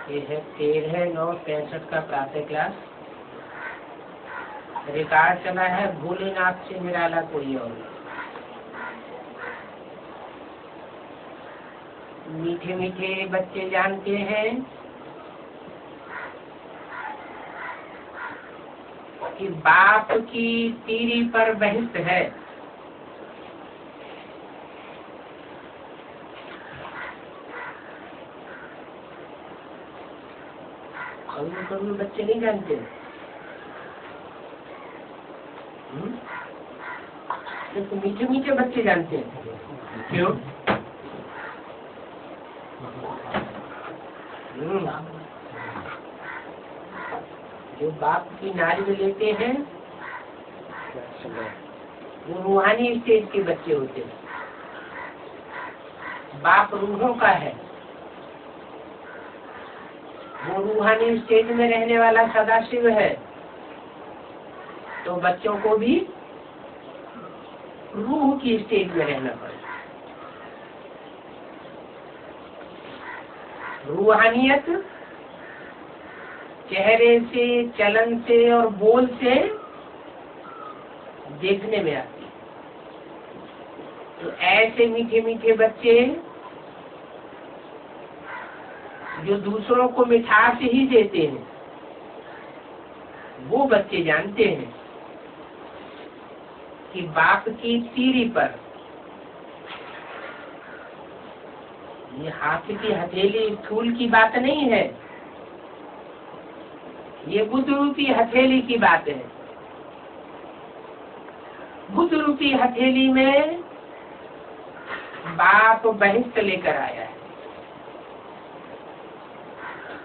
ये है 13/9/65 का प्रातः क्लास। रिकॉर्ड चला है भोलेनाथ से निराला कोई और। मीठे मीठे बच्चे जानते हैं कि बाप की तीरी पर बहिष्ठ है। कभी बच्चे नहीं जानते। तो मीठे मीठे बच्चे जानते हैं। क्यों? जो बाप की नारी लेते हैं वो रूहानी स्टेज के बच्चे होते हैं। बाप रूहों का है, वो रूहानी स्टेज में रहने वाला सदाशिव है, तो बच्चों को भी रूह की स्टेज में रहना पड़ेगा। रूहानियत चेहरे से, चलन से और बोल से देखने में आती है। तो ऐसे मीठे मीठे बच्चे जो दूसरों को मिठास ही देते हैं, वो बच्चे जानते हैं कि बाप की तीरी पर, ये हाथ की हथेली फूल की बात नहीं है, ये बुद्ध रूपी हथेली की बात है। बुद्ध रूपी हथेली में बाप बहिष्ठ लेकर आया है,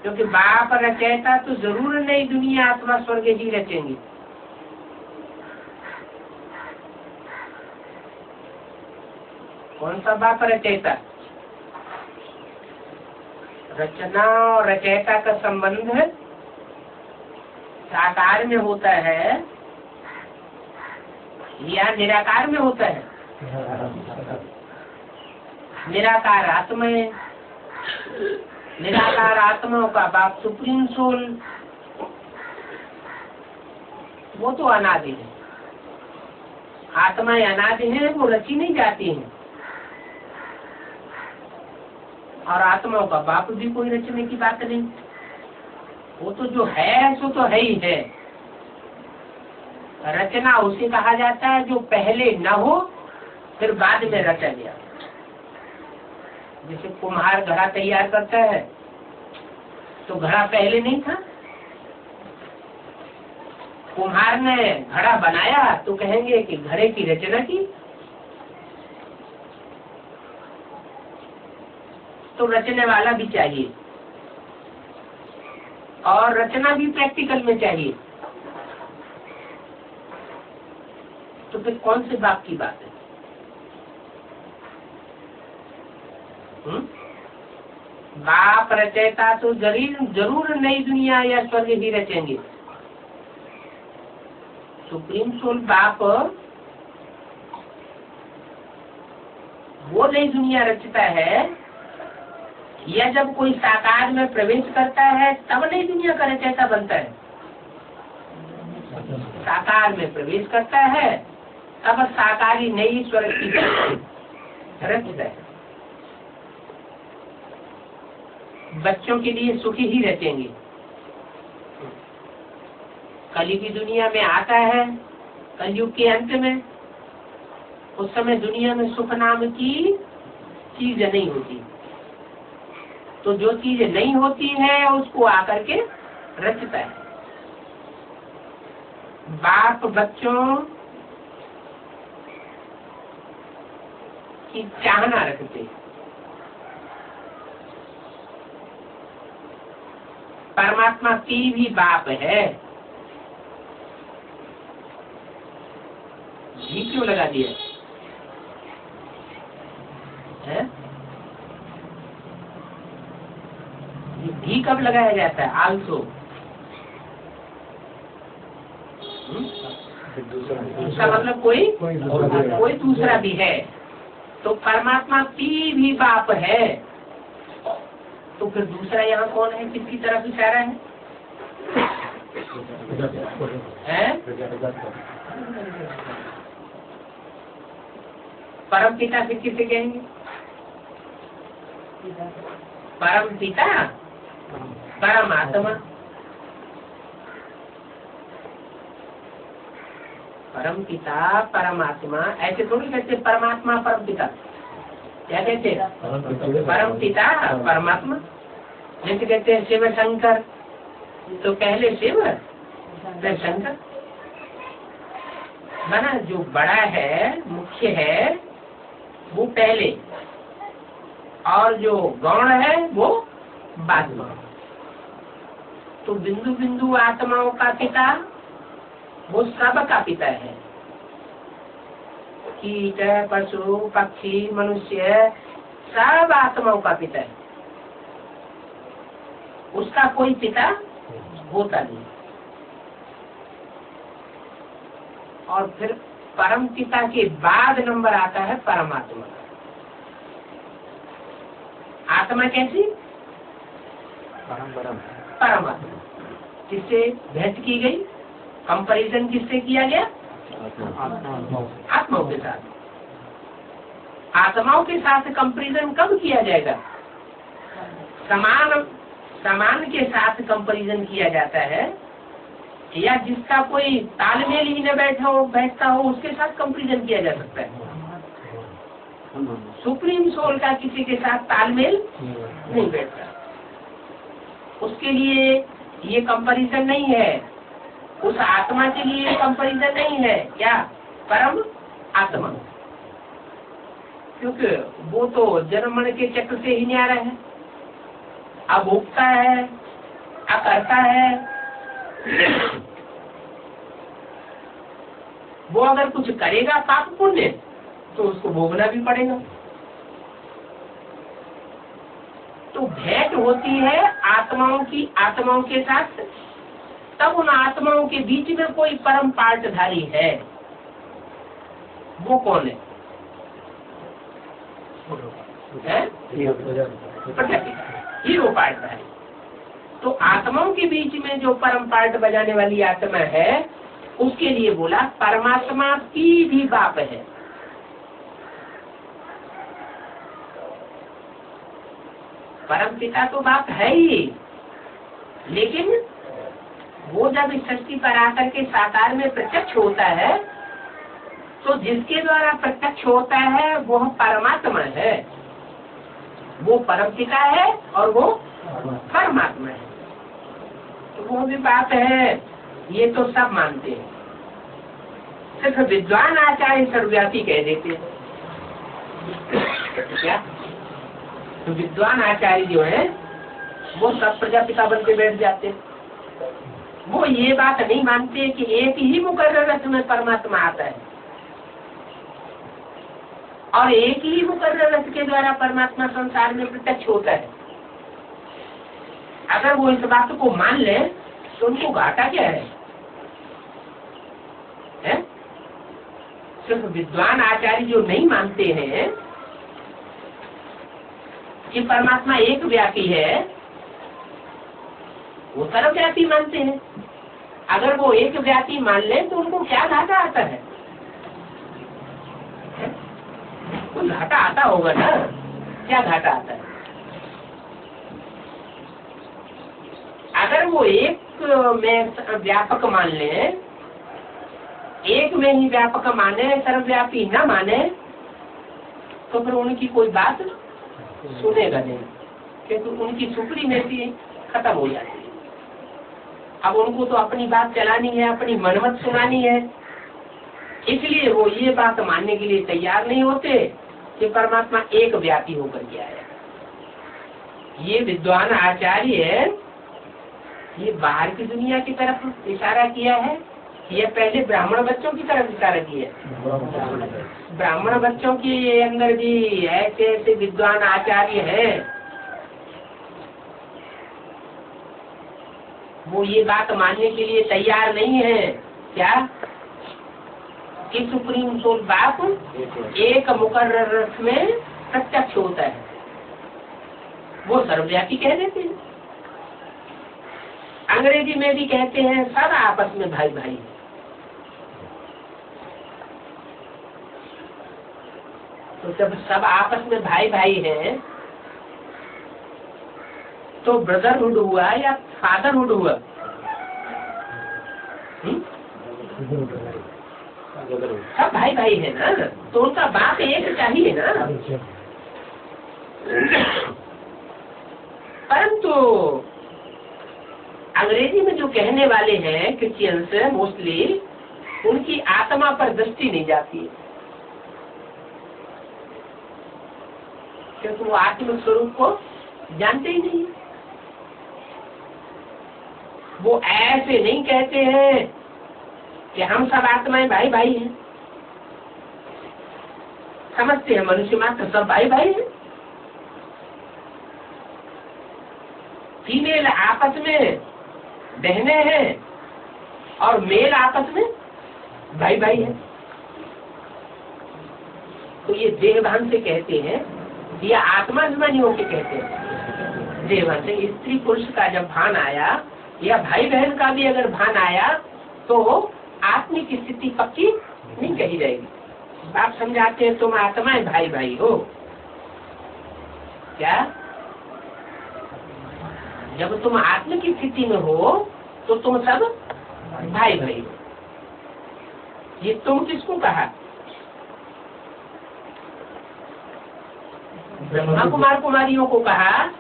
क्योंकि बाप रचयिता तो जरूर नई दुनिया आत्मा स्वर्ग ही रचेंगे। कौन सा बाप रचयिता? रचना और रचयिता का संबंध साकार में होता है या निराकार में होता है? निराकार आत्मा है। निराकार आत्माओं का बाप सुप्रीम सोल, वो तो अनादि है। आत्माएं अनादि है, वो रची नहीं जाती हैं। और आत्माओं का बाप भी कोई रचने की बात नहीं, वो तो जो है सो तो है ही है। रचना उसे कहा जाता है जो पहले न हो फिर बाद में रचा गया। जैसे कुम्हार घड़ा तैयार करता है तो घड़ा पहले नहीं था। कुम्हार ने घड़ा बनाया तो कहेंगे कि घड़े की रचना की। तो रचने वाला भी चाहिए और रचना भी प्रैक्टिकल में चाहिए। तो फिर कौन से बाप की बात है? बाप रचयिता तो जरूर नई दुनिया या स्वर्ग ही रचेंगे। सुप्रीम सोल बाप वो नई दुनिया रचता है, या जब कोई साकार में प्रवेश करता है तब नई दुनिया का रचयिता बनता है। साकार में प्रवेश करता है तब साकारी नई स्वर्ग की रचता है। बच्चों के लिए सुखी ही रचेंगे। कलयुग की दुनिया में आता है, कलयुग के अंत में, उस समय दुनिया में सुख नाम की चीज नहीं होती। तो जो चीज नहीं होती है उसको आकर के रचता है। बाप बच्चों की चाहना रखते हैं। परमात्मा की भी बाप है। जी क्यों लगा दिया है? भी कब लगाया जाता है? आल्सो। इसका मतलब कोई दूसरा भी है। तो परमात्मा की भी बाप है, तो तो फिर दूसरा यहाँ कौन है, किसकी तरफ इशारा है? परम पिता से किसे कहेंगे? परम पिता, परमात्मा। परम पिता परमात्मा ऐसे थोड़ी कहते परमात्मा परम पिता, क्या कहते? परम पिता परमात्मा। जैसे कहते हैं शिव शंकर, तो पहले शिव फिर शंकर। माना जो बड़ा है, मुख्य है, वो पहले, और जो गौण है वो बाद में। तो बिंदु बिंदु आत्माओं का पिता वो सब का पिता है। कीट, पशु, पक्षी, मनुष्य सब आत्माओं का पिता है, उसका कोई पिता होता नहीं। और फिर परम पिता के बाद नंबर आता है परमात्मा। आत्मा कैसी? परमात्मा। किससे भेंट की गई? कंपैरिजन किससे किया गया? आत्माओं के साथ। आत्माओं के साथ कंपैरिजन कब किया जाएगा? समान के साथ कंपैरिजन किया जाता है, या जिसका कोई तालमेल ही न बैठता हो उसके साथ कंपैरिजन किया जा सकता है। सुप्रीम सोल का किसी के साथ तालमेल नहीं बैठता, उसके लिए ये कंपैरिजन नहीं है। उस आत्मा के लिए कंपैरिजन नहीं है। क्या? परम आत्मा। क्योंकि वो तो जन्म मरण के चक्र से ही न्यारा है, अब उगता है, अब करता है। वो अगर कुछ करेगा पाप पुण्य तो उसको भोगना भी पड़ेगा। तो भेंट होती है आत्माओं की आत्माओं के साथ, तब उन आत्माओं के बीच में कोई परम पार्टधारी है। वो कौन है? हीरो पार्टधारी। तो आत्माओं के बीच में जो परम पार्ट बजाने वाली आत्मा है, उसके लिए बोला परमात्मा की भी बाप है। परम पिता तो बाप है ही, लेकिन वो जब इस सृष्टि पर आकर के साकार में प्रत्यक्ष होता है, तो जिसके द्वारा प्रत्यक्ष होता है वह परमात्मा है। वो परम पिता है और वो परमात्मा है। तो वो भी बात है, ये तो सब मानते हैं। सिर्फ विद्वान आचार्य सर्वव्यापी कह देते हैं। क्या? तो विद्वान आचार्य जो है वो सब प्रजापिता बन के बैठ जाते हैं। वो ये बात नहीं मानते कि एक ही मुकर्रर रस में परमात्मा आता है और एक ही मुकर्रर रस के द्वारा परमात्मा संसार में प्रत्यक्ष होता है। अगर वो इस बात को मान ले तो उनको घाटा क्या है? सिर्फ विद्वान आचार्य जो नहीं मानते हैं कि परमात्मा एक व्यापी है, वो सर्वव्यापी मानते हैं। अगर वो एक व्यापी मान ले तो उनको क्या घाटा आता है? कुछ घाटा आता होगा ना? क्या घाटा आता है? अगर वो एक में व्यापक मान ले, एक में ही व्यापक माने, सर्वव्यापी न माने, तो फिर उनकी कोई बात सुनेगा नहीं, क्योंकि उनकी सुप्रीमेसी खत्म हो जाती है। अब उनको तो अपनी बात चलानी है, अपनी मनमत सुनानी है, इसलिए वो ये बात मानने के लिए तैयार नहीं होते कि परमात्मा एक व्यापी होकर के आया। ये विद्वान आचार्य ये बाहर की दुनिया की तरफ इशारा किया है, ये पहले ब्राह्मण बच्चों की तरफ इशारा किया है। ब्राह्मण बच्चों के अंदर भी ऐसे ऐसे विद्वान आचार्य हैं, वो ये बात मानने के लिए तैयार नहीं है। क्या? कि सुप्रीम सोल बाप एक मुकर्रर रस में प्रत्यक्ष होता है। वो सर्वव्यापी कह देते हैं। अंग्रेजी में भी कहते हैं सब आपस में भाई भाई। तो जब सब आपस में भाई भाई हैं तो ब्रदरहुड हुआ या फादरहुड हुआ? सब भाई भाई है ना, तो उनका बाप एक चाहिए ना। परंतु अंग्रेजी में जो कहने वाले हैं क्रिश्चियंस मोस्टली, उनकी आत्मा पर दृष्टि नहीं जाती है, क्योंकि वो आत्मिक स्वरूप को जानते ही नहीं। वो ऐसे नहीं कहते हैं कि हम सब आत्माएं भाई भाई हैं, समझते हैं मनुष्य मात्र सब भाई भाई हैं। फीमेल आपस में बहने हैं और मेल आपस में भाई भाई हैं। तो ये देहभान से कहते हैं या आत्माभिमानियों के कहते हैं। देहभान से स्त्री पुरुष का जब भान आया या भाई बहन का भी अगर भान आया तो आत्मिक स्थिति पक्की नहीं कही जाएगी। आप समझाते हैं तुम आत्माएं भाई भाई हो क्या? जब तुम आत्मिक स्थिति में हो तो तुम सब भाई भाई हो। ये तुम किसको कहा? ब्रह्मा कुमार कुमारियों को कहा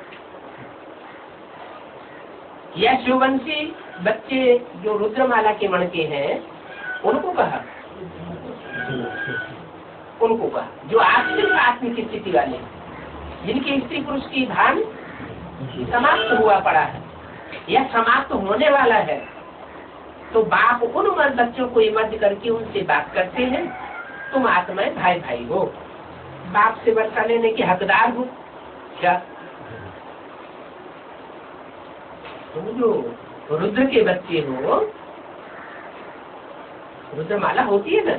या शिववंशी बच्चे जो रुद्रमाला के मण के हैं उनको कहा? उनको कहा जो आत्मिक स्थिति वाले, जिनके स्त्री पुरुष की भान समाप्त हुआ पड़ा है या समाप्त होने वाला है। तो बाप उन बच्चों को मध्य करके उनसे बात करते हैं, तुम आत्माएं भाई भाई हो, बाप से वर्षा लेने के हकदार हो क्या? तुम जो रुद्र के बच्चे हो, रुद्रमाला होती है ना,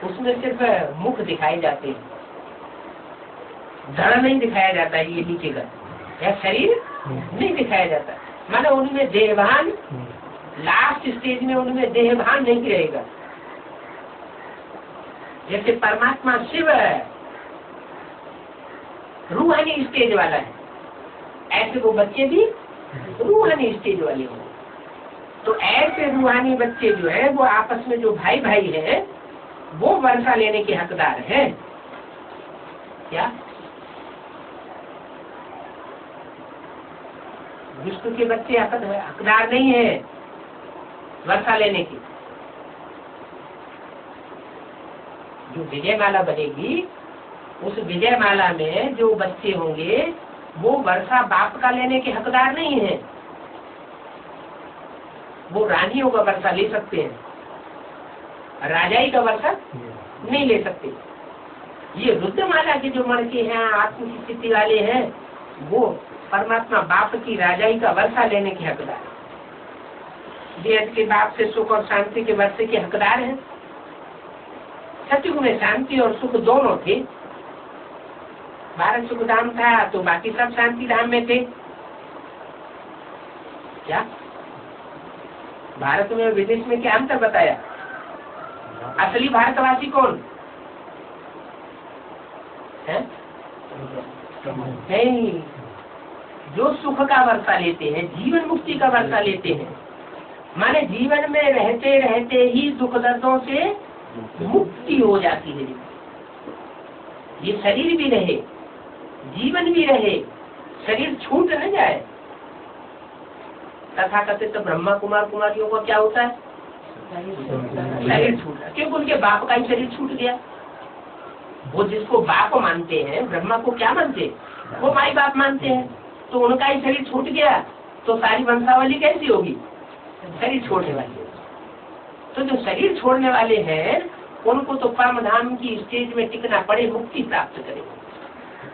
उसमें सिर्फ मुख दिखाए जाते हैं, धड़ नहीं दिखाया जाता है, ये नीचे का या शरीर नहीं दिखाया जाता। माने उनमें देहभान, लास्ट स्टेज में उनमें देहभान नहीं रहेगा। जैसे परमात्मा शिव रूहानी स्टेज वाला है, ऐसे वो बच्चे भी रूहानी स्टेज वाले हों। तो ऐसे रूहानी बच्चे जो है वो आपस में जो भाई भाई है वो वर्षा लेने के हकदार हैं क्या? विष्णु के बच्चे हकदार नहीं है वर्षा लेने की। जो विजय माला बनेगी उस विजय माला में जो बच्चे होंगे वो वर्षा बाप का लेने के हकदार नहीं है। वो रानियों का वर्षा ले सकते हैं, राजाई का वर्षा नहीं ले सकते। ये रुद्रमाला के जो मणके हैं आत्मिक स्थिति वाले हैं वो परमात्मा बाप की राजाई का वर्षा लेने के हकदार, देश के बाप से सुख और शांति के वर्षे के हकदार हैं। सतयुग में शांति और सुख दोनों थे। भारत सुख धाम था तो बाकी सब शांति धाम में थे क्या? भारत में विदेश में क्या अंतर बताया? असली भारतवासी कौन है? नहीं, जो सुख का वर्षा लेते हैं, जीवन मुक्ति का वर्षा लेते हैं, माने जीवन में रहते रहते ही दुख दर्दों से मुक्ति हो जाती है। ये शरीर भी रहे, जीवन भी रहे, शरीर छूट न जाए। तथा कथित ब्रह्मा कुमार कुमारियों का क्या होता है? शरीर छूटा, क्योंकि उनके बाप का ही शरीर छूट गया। वो जिसको बाप मानते हैं, ब्रह्मा को क्या मानते हैं? वो माई बाप मानते हैं। तो उनका ही शरीर छूट गया तो सारी वंशावली कैसी होगी? शरीर छोड़ने वाली। तो जो शरीर छोड़ने वाले हैं उनको तो परम धाम की स्टेज में टिकना पड़े, मुक्ति प्राप्त करें।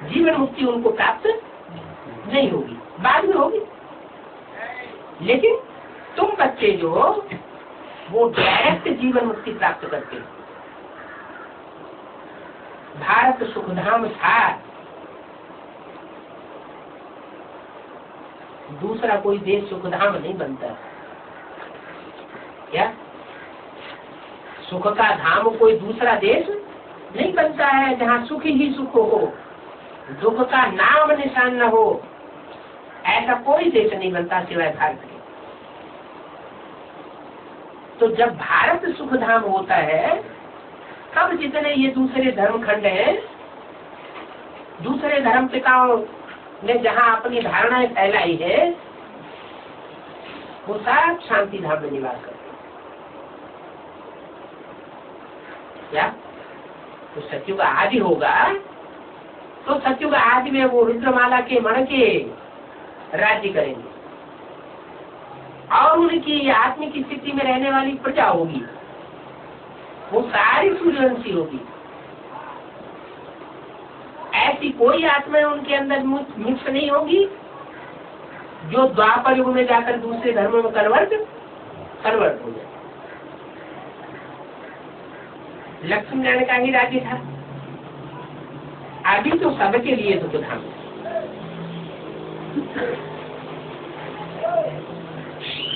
जीवन मुक्ति उनको प्राप्त नहीं होगी, बाद में होगी। लेकिन तुम बच्चे जो वो डायरेक्ट जीवन मुक्ति प्राप्त करते हैं। भारत सुखधाम था, दूसरा कोई देश सुखधाम नहीं बनता। क्या सुख का धाम कोई दूसरा देश नहीं बनता है जहाँ सुख ही सुख हो, दुख का नाम निशान न हो, ऐसा कोई देश नहीं बनता सिवाय भारत के। तो जब भारत सुखधाम होता है तब जितने ये दूसरे धर्म खंड हैं, दूसरे धर्म पिताओं ने जहाँ अपनी धारणाएं फैलाई है, वो सब शांति धाम में निवास करते हैं। क्या तो सत्युग आदि होगा तो सत्युग आदि में वो रुद्रमाला के मण के राज्य करेंगे और उनकी आत्मिक स्थिति में रहने वाली प्रजा होगी, वो सारी सूर्यवंशी होगी। ऐसी कोई आत्मा उनके अंदर मिक्स नहीं होगी जो द्वापर युग में जाकर दूसरे धर्मों में कन्वर्ट हो जाए। लक्ष्मी नारायण का ही राज्य था। अभी तो सबके लिए दुख धाम,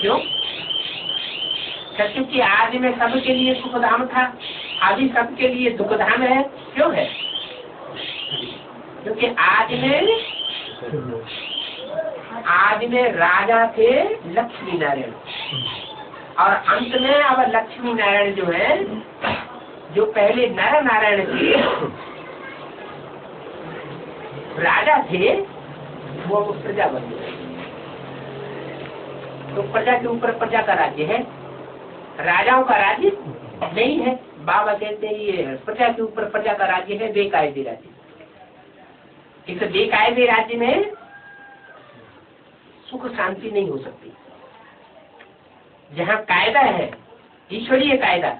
क्यों? सत्युग की आदि में सबके लिए सुख धाम था, अभी सबके लिए दुख धाम है। क्यों है? क्योंकि आदि में राजा थे लक्ष्मी नारायण और अंत में अब लक्ष्मी नारायण जो है, जो पहले नर नारायण थे, राजा थे, वो प्रजा बन गए। तो प्रजा के ऊपर प्रजा का राज्य है, राजाओं का राज्य नहीं है। बाबा कहते हैं ये प्रजा के ऊपर प्रजा का राज्य है, बेकायदे राज्य। इस बेकायदे राज्य में सुख शांति नहीं हो सकती। जहाँ कायदा है, ईश्वरीय कायदा,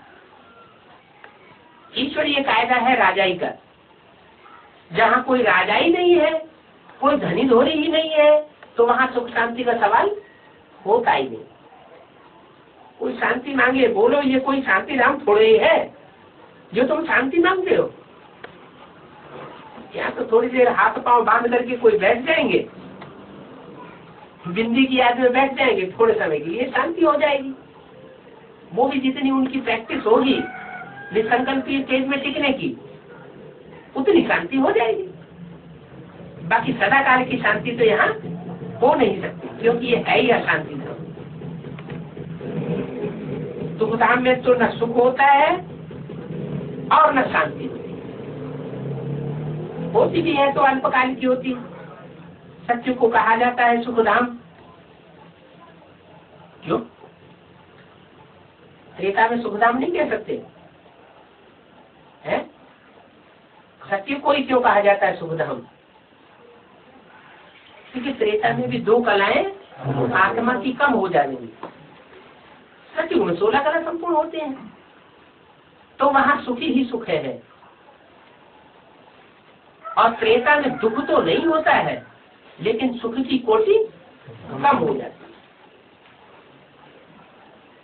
ईश्वरीय कायदा है राजाई का। जहाँ कोई राजाई नहीं है, कोई धनी धोरी ही नहीं है, तो वहाँ सुख शांति का सवाल होता ही नहीं। कोई शांति मांगे, बोलो ये कोई शांति राम थोड़े ही है जो तुम शांति मांगते हो। यहाँ तो थोड़ी देर हाथ पांव बांध करके कोई बैठ जाएंगे, बिंदी की याद में बैठ जाएंगे, थोड़े समय के लिए शांति हो जाएगी। वो भी जितनी उनकी प्रैक्टिस होगी निसंकल्पीय स्टेज में टिकने की, उतनी शांति हो जाएगी। बाकी सदाकाल की शांति तो यहाँ हो नहीं सकती, क्योंकि ये है ही अशांति धाम। दुख धाम में तो न सुख होता है और न शांति होती भी है तो अल्पकाल की होती। सत्य को कहा जाता है सुख धाम। क्यों? त्रेता में सुख धाम नहीं कह सकते है? सत्य को ही क्यों कहा जाता है सुख धाम? क्योंकि त्रेता में भी दो कलाएं आत्मा की कम हो जाएंगी। सत्युग में 16 कला संपूर्ण होते हैं, तो वहां सुखी ही सुख है। और त्रेता में दुख तो नहीं होता है, लेकिन सुख की कोटि कम हो जाती है।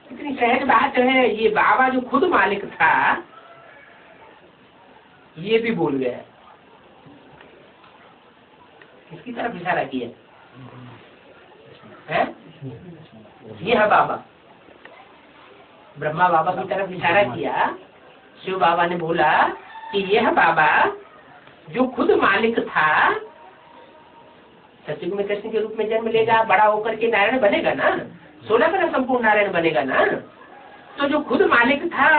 इतनी सहज बात है। ये बाबा जो खुद मालिक था, ये भी भूल गया। किसकी तरफ इशारा किया है? ये है बाबा, ब्रह्मा बाबा की तरफ इशारा किया। शिव बाबा ने बोला कि यह बाबा जो खुद मालिक था, सत्युग में कृष्ण के रूप में जन्म लेगा, बड़ा होकर के नारायण बनेगा ना, 16 कला संपूर्ण नारायण बनेगा ना। तो जो खुद मालिक था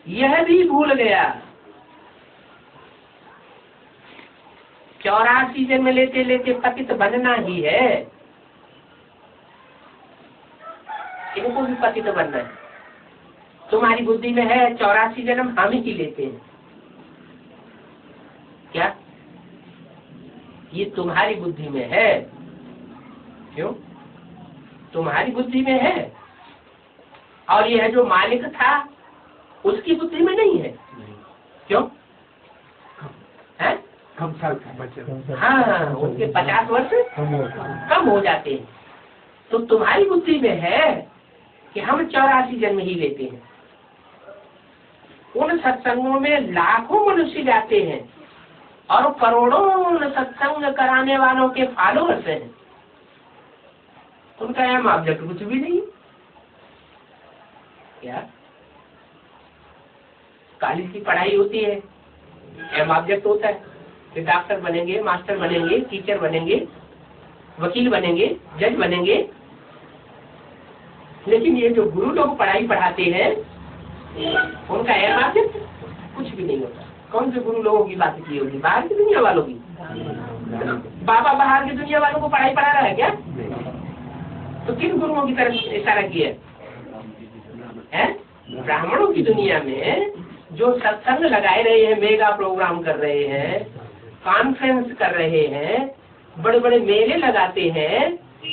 यह भी भूल गया। 84 जन्म लेते लेते पतित बनना ही है, इनको भी पतित बनना है। तुम्हारी बुद्धि में है 84 जन्म हम ही लेते हैं। क्या ये तुम्हारी बुद्धि में है? क्यों? तुम्हारी बुद्धि में है, और यह जो मालिक था उसकी बुद्धि में नहीं है। क्यों? है? कम साल का बच्चे। हाँ, उनके 50 वर्ष कम हो जाते हैं। तो तुम्हारी बुद्धि में है कि हम 84 जन्म ही लेते हैं। उन सत्संगों में लाखों मनुष्य जाते हैं और करोड़ों सत्संग कराने वालों के फॉलोअर्स हैं। उनका एम ऑब्जेक्ट कुछ भी नहीं। क्या कॉलेज की पढ़ाई होती है, एम ऑब्जेक्ट होता है कि डॉक्टर बनेंगे, मास्टर बनेंगे, टीचर बनेंगे, वकील बनेंगे, जज बनेंगे। लेकिन ये जो गुरु लोग पढ़ाई पढ़ाते हैं उनका एम ऑब्जेक्ट कुछ भी नहीं होता। कौन से गुरु लोगों की बात की होगी? बाहर की दुनिया वालों की। बाबा बाहर की दुनिया वालों को पढ़ाई पढ़ा रहा है क्या? तो किन गुरुओं की तरफ इशारा किया है? ब्राह्मणों की दुनिया में जो सत्संग लगाए रहे हैं, मेगा प्रोग्राम कर रहे हैं, कॉन्फ्रेंस कर रहे हैं, बड़े बड़े मेले लगाते हैं,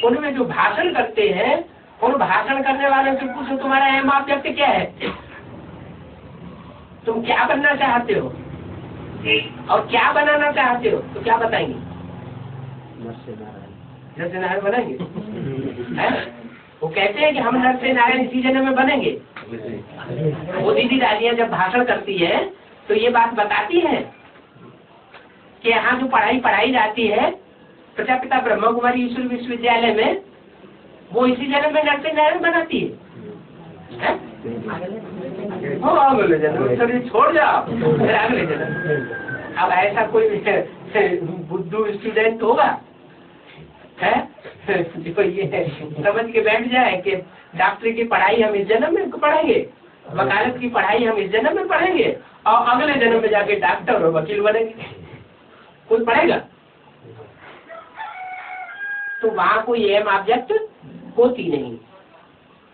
उनमें जो भाषण करते हैं, उन भाषण करने वालों से पूछो तुम्हारा एम ऑब्जेक्ट क्या है, तुम क्या बनना चाहते हो और क्या बनाना चाहते हो, तो क्या बताएंगे? नर से नारायण बनेंगे। वो कहते हैं कि हम नर से नारायण इसी जन्म में बनेंगे। वो दीदी दादियाँ जब भाषण करती है तो ये बात बताती है कि यहाँ जो पढ़ाई पढ़ाई जाती है प्रजापिता ब्रह्मा कुमारी ईश्वर विश्वविद्यालय में, वो इसी जन्म में नर से नारायण बनाती है। अगले जन्म छोड़ जाओ, अगले जन्म। अब ऐसा कोई बुद्धू स्टूडेंट होगा है जो ये समझ के बैठ जाए कि डॉक्टरी की पढ़ाई हम इस जन्म में पढ़ेंगे, वकालत की पढ़ाई हम इस जन्म में पढ़ेंगे और अगले जन्म में जाके डॉक्टर और वकील बनेंगे? कोई पढ़ेगा? तो वहाँ कोई एम ऑब्जेक्ट होती नहीं।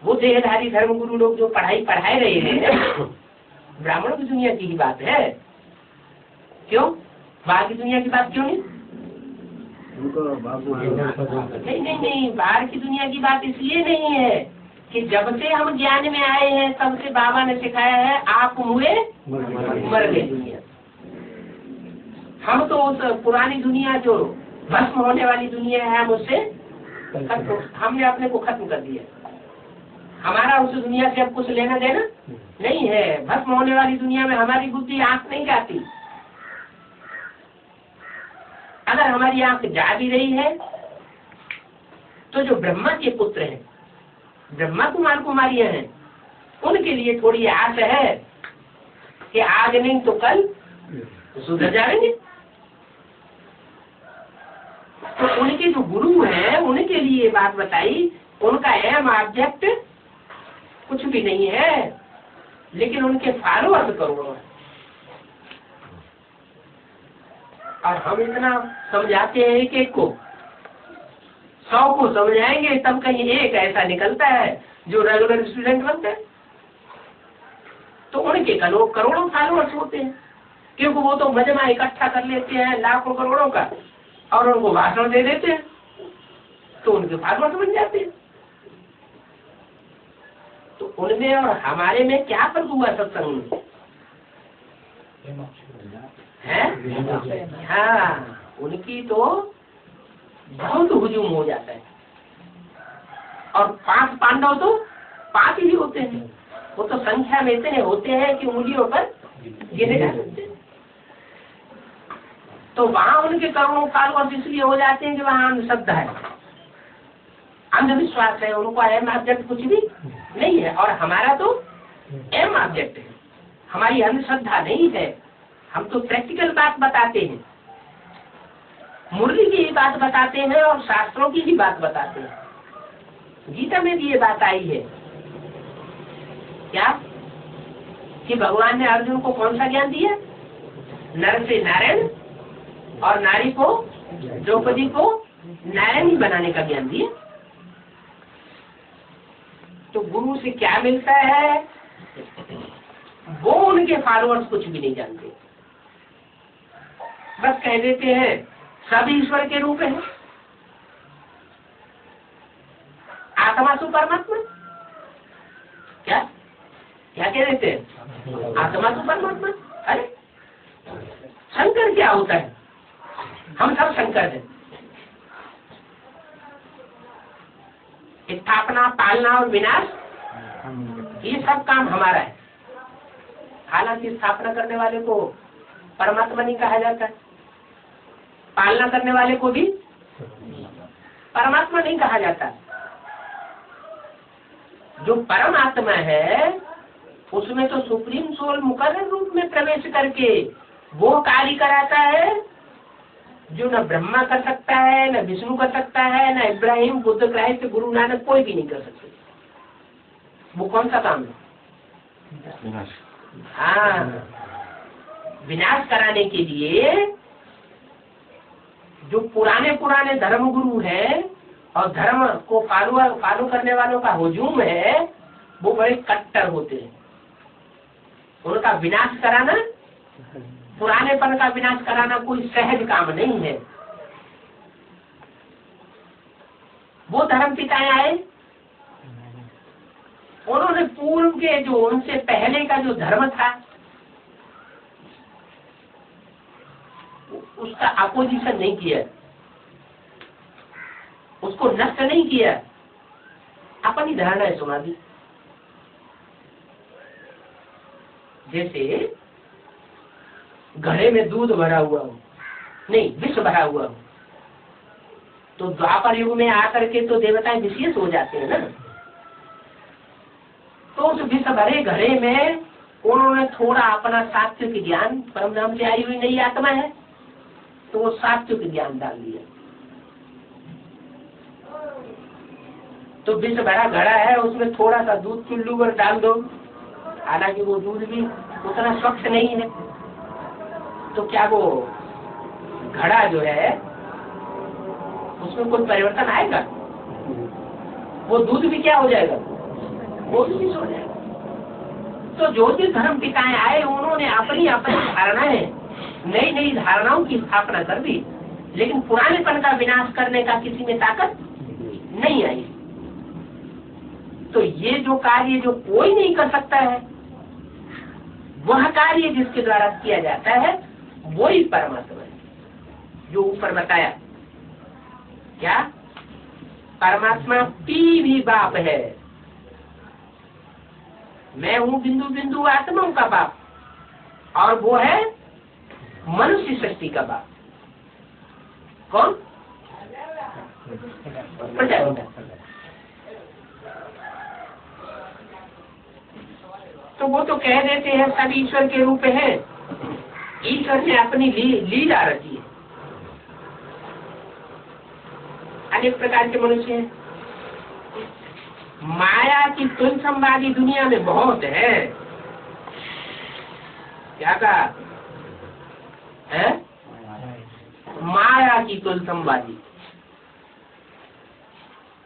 वो देहधारी धर्मगुरु लोग जो पढ़ाई पढ़ाए रहे हैं ब्राह्मणों की दुनिया की ही बात है। क्यों? बाहर की दुनिया की बात क्यों नहीं? नहीं, बाहर की दुनिया की बात इसलिए नहीं है कि जब से हम ज्ञान में आए हैं तब से बाबा ने सिखाया है आप हुए मर गए दुनिया। हम तो उस पुरानी दुनिया जो भस्म होने वाली दुनिया है हम उससे हमने अपने को खत्म कर दिया। हमारा उस दुनिया से अब कुछ लेना देना नहीं है। भस्म होने वाली दुनिया में हमारी बुद्धि आंख नहीं जाती। अगर हमारी आंख जा भी रही है तो जो ब्रह्मा के पुत्र हैं, ब्रह्मा कुमार कुमारियां हैं, उनके लिए थोड़ी आस है कि आज नहीं तो कल सुधर जाएंगे। तो उनके जो गुरु हैं उनके लिए बात बताई, उनका एम ऑब्जेक्ट कुछ भी नहीं है, लेकिन उनके फॉलोअर्स करोड़ों हैं। और हम इतना समझाते हैं एक एक को, 100 को समझाएंगे तब कहीं एक ऐसा निकलता है जो रेगुलर स्टूडेंट बनता है। तो उनके करोड़ों फॉलोअर्स होते हैं, क्योंकि वो तो मजमा इकट्ठा कर लेते हैं लाखों करोड़ों का और उनको भाषण दे देते हैं, तो उनके फॉलोअर्स बन जाते हैं। तो उनमें और हमारे में क्या फर्क हुआ सत्संग में? है? हाँ, उनकी तो बहुत हुजूम हो जाता है और 5 पांडव तो 5 ही होते हैं। वो तो संख्या में इतने होते हैं कि उंगलियों पर गिने जा सकते हैं। तो वहाँ उनके करोड़ों फॉलोअर्स इसलिए हो जाते हैं कि वहाँ अंधश्रद्धा है, अंधविश्वास है, उनको एम ऑब्जेक्ट कुछ भी नहीं है। और हमारा तो एम ऑब्जेक्ट है, हमारी अंधश्रद्धा नहीं है। हम तो प्रैक्टिकल बात बताते हैं, मुरली की ही बात बताते हैं और शास्त्रों की ही बात बताते हैं। गीता में भी ये बात आई है क्या कि भगवान ने अर्जुन को कौन सा ज्ञान दिया? नर से नारायण और नारी को, द्रौपदी को नारायणी बनाने का ज्ञान दिया। तो गुरु से क्या मिलता है वो उनके फॉलोअर्स कुछ भी नहीं जानते। बस कह देते हैं सब ईश्वर के रूप है, आत्मा सु परमात्मा। क्या क्या कह देते हैं? आत्मा सु परमात्मा। अरे शंकर क्या होता है? हम सब शंकर हैं। स्थापना, पालना और विनाश ये सब काम हमारा है। हालांकि स्थापना करने वाले को परमात्मा नहीं कहा जाता है, पालना करने वाले को भी परमात्मा नहीं कहा जाता, जो परमात्मा है उसमें तो सुप्रीम सोल मुकर्रर रूप में प्रवेश करके वो कार्य कराता है जो न ब्रह्मा कर सकता है, न विष्णु कर सकता है, न इब्राहिम, बुद्ध, क्राइस्ट, गुरु नानक कोई भी नहीं कर सकते। वो कौन सा काम है? हाँ, विनाश कराने के लिए जो पुराने पुराने धर्म गुरु हैं और धर्म को फॉलो करने वालों का हुजूम है, वो बड़े कट्टर होते हैं। उनका विनाश कराना, पुरानेपन का विनाश कराना कोई सहज काम नहीं है। वो धर्म पिताएं आए, उन्होंने पूर्व के जो उनसे पहले का जो धर्म था उसका अपोजिशन नहीं किया, उसको नष्ट नहीं किया, अपनी धारणाएं सुना दी। जैसे घड़े में दूध भरा हुआ हो, नहीं विष भरा हुआ हो, तो द्वापर युग में आकर के तो देवताएं विशेष हो जाते हैं ना। तो उस विष भरे घड़े में उन्होंने थोड़ा अपना सात्विक ज्ञान, परम नाम से आई हुई नई आत्मा है, तो वो सात्विक ज्ञान डाल दिया। तो विष भरा घड़ा है, उसमें थोड़ा सा दूध चुल्लू पर डाल दो, हालांकि वो दूध भी उतना स्वच्छ नहीं है, तो क्या वो घड़ा जो है उसमें कोई परिवर्तन आएगा? वो दूध भी क्या हो जाएगा? वो भी हो जाएगा। तो जो भी धर्म पिताएं आए उन्होंने अपनी अपनी धारणाएं, नई नई धारणाओं की स्थापना कर दी, लेकिन पुरानेपन का विनाश करने का किसी में ताकत नहीं आई। तो ये जो कार्य जो कोई नहीं कर सकता है, वह कार्य जिसके द्वारा किया जाता है वही परमात्मा है, जो ऊपर बताया। क्या? परमात्मा पी भी बाप है। मैं हूँ बिंदु बिंदु आत्माओं का बाप, और वो है मनुष्य सृष्टि का बाप। कौन? प्रजापिता। तो वो तो कह देते हैं सब ईश्वर के रूप है। ईश्वर ने अपनी लीला रची है। अनेक प्रकार के मनुष्य हैं। माया की तुल संवादी दुनिया में बहुत है। क्या कहा है? माया की तुल संवादी।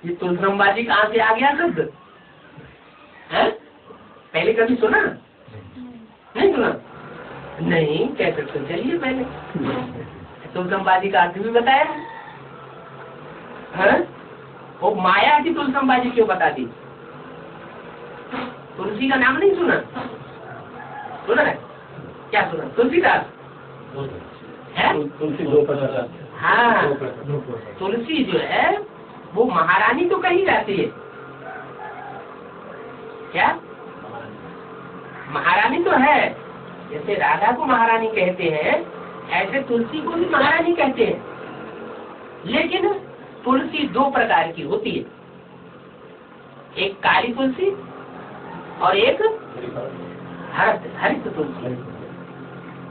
ये तुल संवादी कहाँ से आ गया शब्द? है? पहले कभी सुना? नहीं सुना? नहीं, कैसे सुन? चलिए पहले तुल संवादी का अर्थ भी बताया है। वो माया की तुल संवादी क्यों बता दी? तुलसी का नाम नहीं सुना? सुना है? क्या सुना? तुलसीदास है? तुलसी दो प्रकार। हाँ, तुलसी जो है वो महारानी तो कही जाती है। क्या? महारानी तो है। जैसे राधा को महारानी कहते हैं, ऐसे तुलसी को भी महारानी कहते हैं। लेकिन तुलसी दो प्रकार की होती है, एक काली तुलसी और एक हरित तुलसी।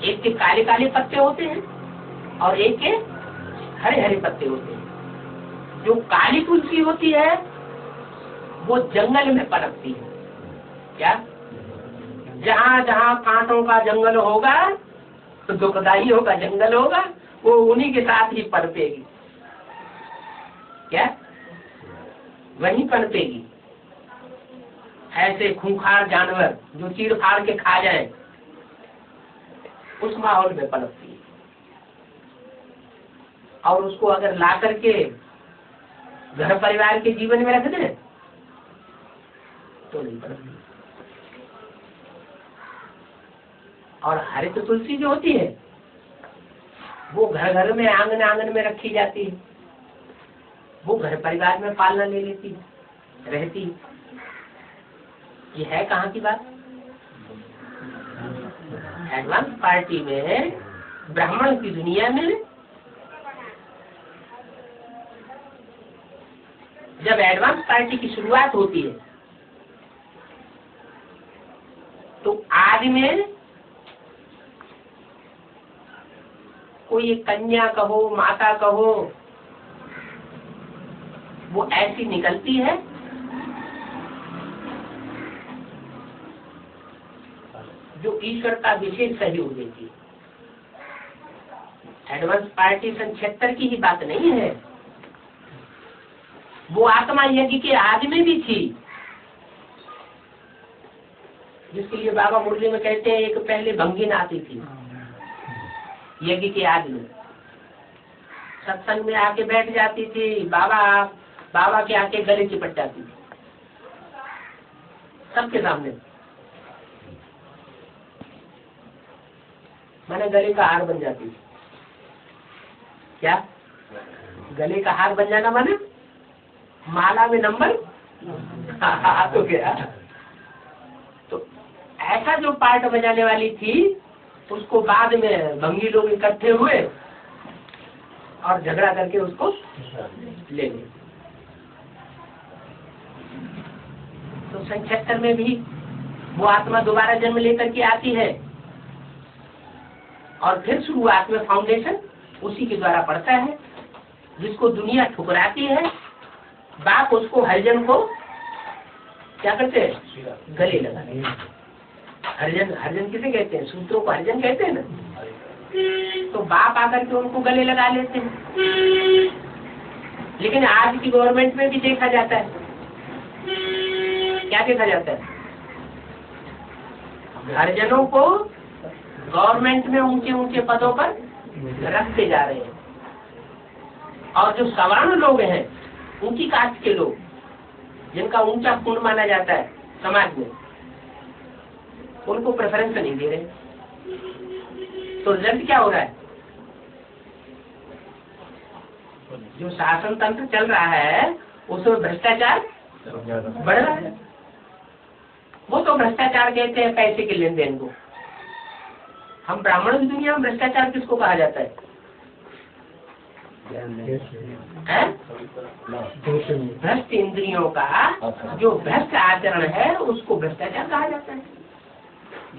एक के काले काले पत्ते होते हैं और एक के हरे हरे पत्ते होते हैं। जो काली तुलसी होती है वो जंगल में पनपती है। क्या? जहाँ जहाँ कांटों का जंगल होगा, तो दुखदाइयों का जंगल होगा, वो उन्हीं के साथ ही पनपेगी। क्या? वहीं पनपेगी। ऐसे खूंखार जानवर जो चीड़ फाड़ के खा जाए, उस माहौल में पनपती है। और उसको अगर ला करके घर परिवार के जीवन में रख दे तो नहीं पनपती। और हरित तुलसी जो होती है वो घर घर में, आंगन आंगन में रखी जाती है। वो घर परिवार में पालना ले लेती है, रहती है। ये है कहाँ की बात? एडवांस पार्टी में, ब्राह्मण की दुनिया में। जब एडवांस पार्टी की शुरुआत होती है तो आदि में कोई एक कन्या कहो, माता कहो, वो ऐसी निकलती है जो ईश्वर का विशेष सहयोग देती है। एडवांस पार्टीशन 76 की ही बात नहीं है, वो आत्मा यज्ञ के आदि में भी थी, जिसके लिए बाबा मुरली में कहते हैं एक पहले भंगिन आती थी यज्ञ के आदि में, सत्संग में आके बैठ जाती थी, बाबा के आके गले चिपट जाती थी सबके सामने, मैंने गले का हार बन जाती थी। क्या गले का हार बन जाना माने माला में नंबर तो क्या, तो ऐसा जो पार्ट बजाने वाली थी उसको बाद में भंगी लोग इकट्ठे हुए और झगड़ा करके उसको ले गए। तो 76 में भी वो आत्मा दोबारा जन्म लेकर के आती है और फिर शुरुआत में फाउंडेशन उसी के द्वारा पड़ता है, जिसको दुनिया ठुकराती है। बाप उसको हरिजन को क्या करते हैं, गले लगाते हैं। हरिजन किसे कहते हैं, सूत्रों को हरिजन कहते हैं ना। तो बाप आकर के उनको गले लगा लेते हैं। लेकिन आज की गवर्नमेंट में भी देखा जाता है, क्या देखा जाता है, हरिजनों को गवर्नमेंट में ऊंचे ऊंचे पदों पर रखते जा रहे हैं, और जो सवर्ण लोग हैं, ऊंची कास्ट के लोग, जिनका ऊंचा कुंड माना जाता है समाज में, उनको प्रेफरेंस नहीं दे रहे। तो रिजल्ट क्या हो रहा है, जो शासन तंत्र चल रहा है उसमें भ्रष्टाचार बढ़ रहा है। वो तो भ्रष्टाचार कहते हैं पैसे के लेन देन को। हम ब्राह्मण की दुनिया में भ्रष्टाचार किसको कहा जाता है? भ्रष्ट इंद्रियों का जो भ्रष्ट आचरण है उसको भ्रष्टाचार कहा जाता है।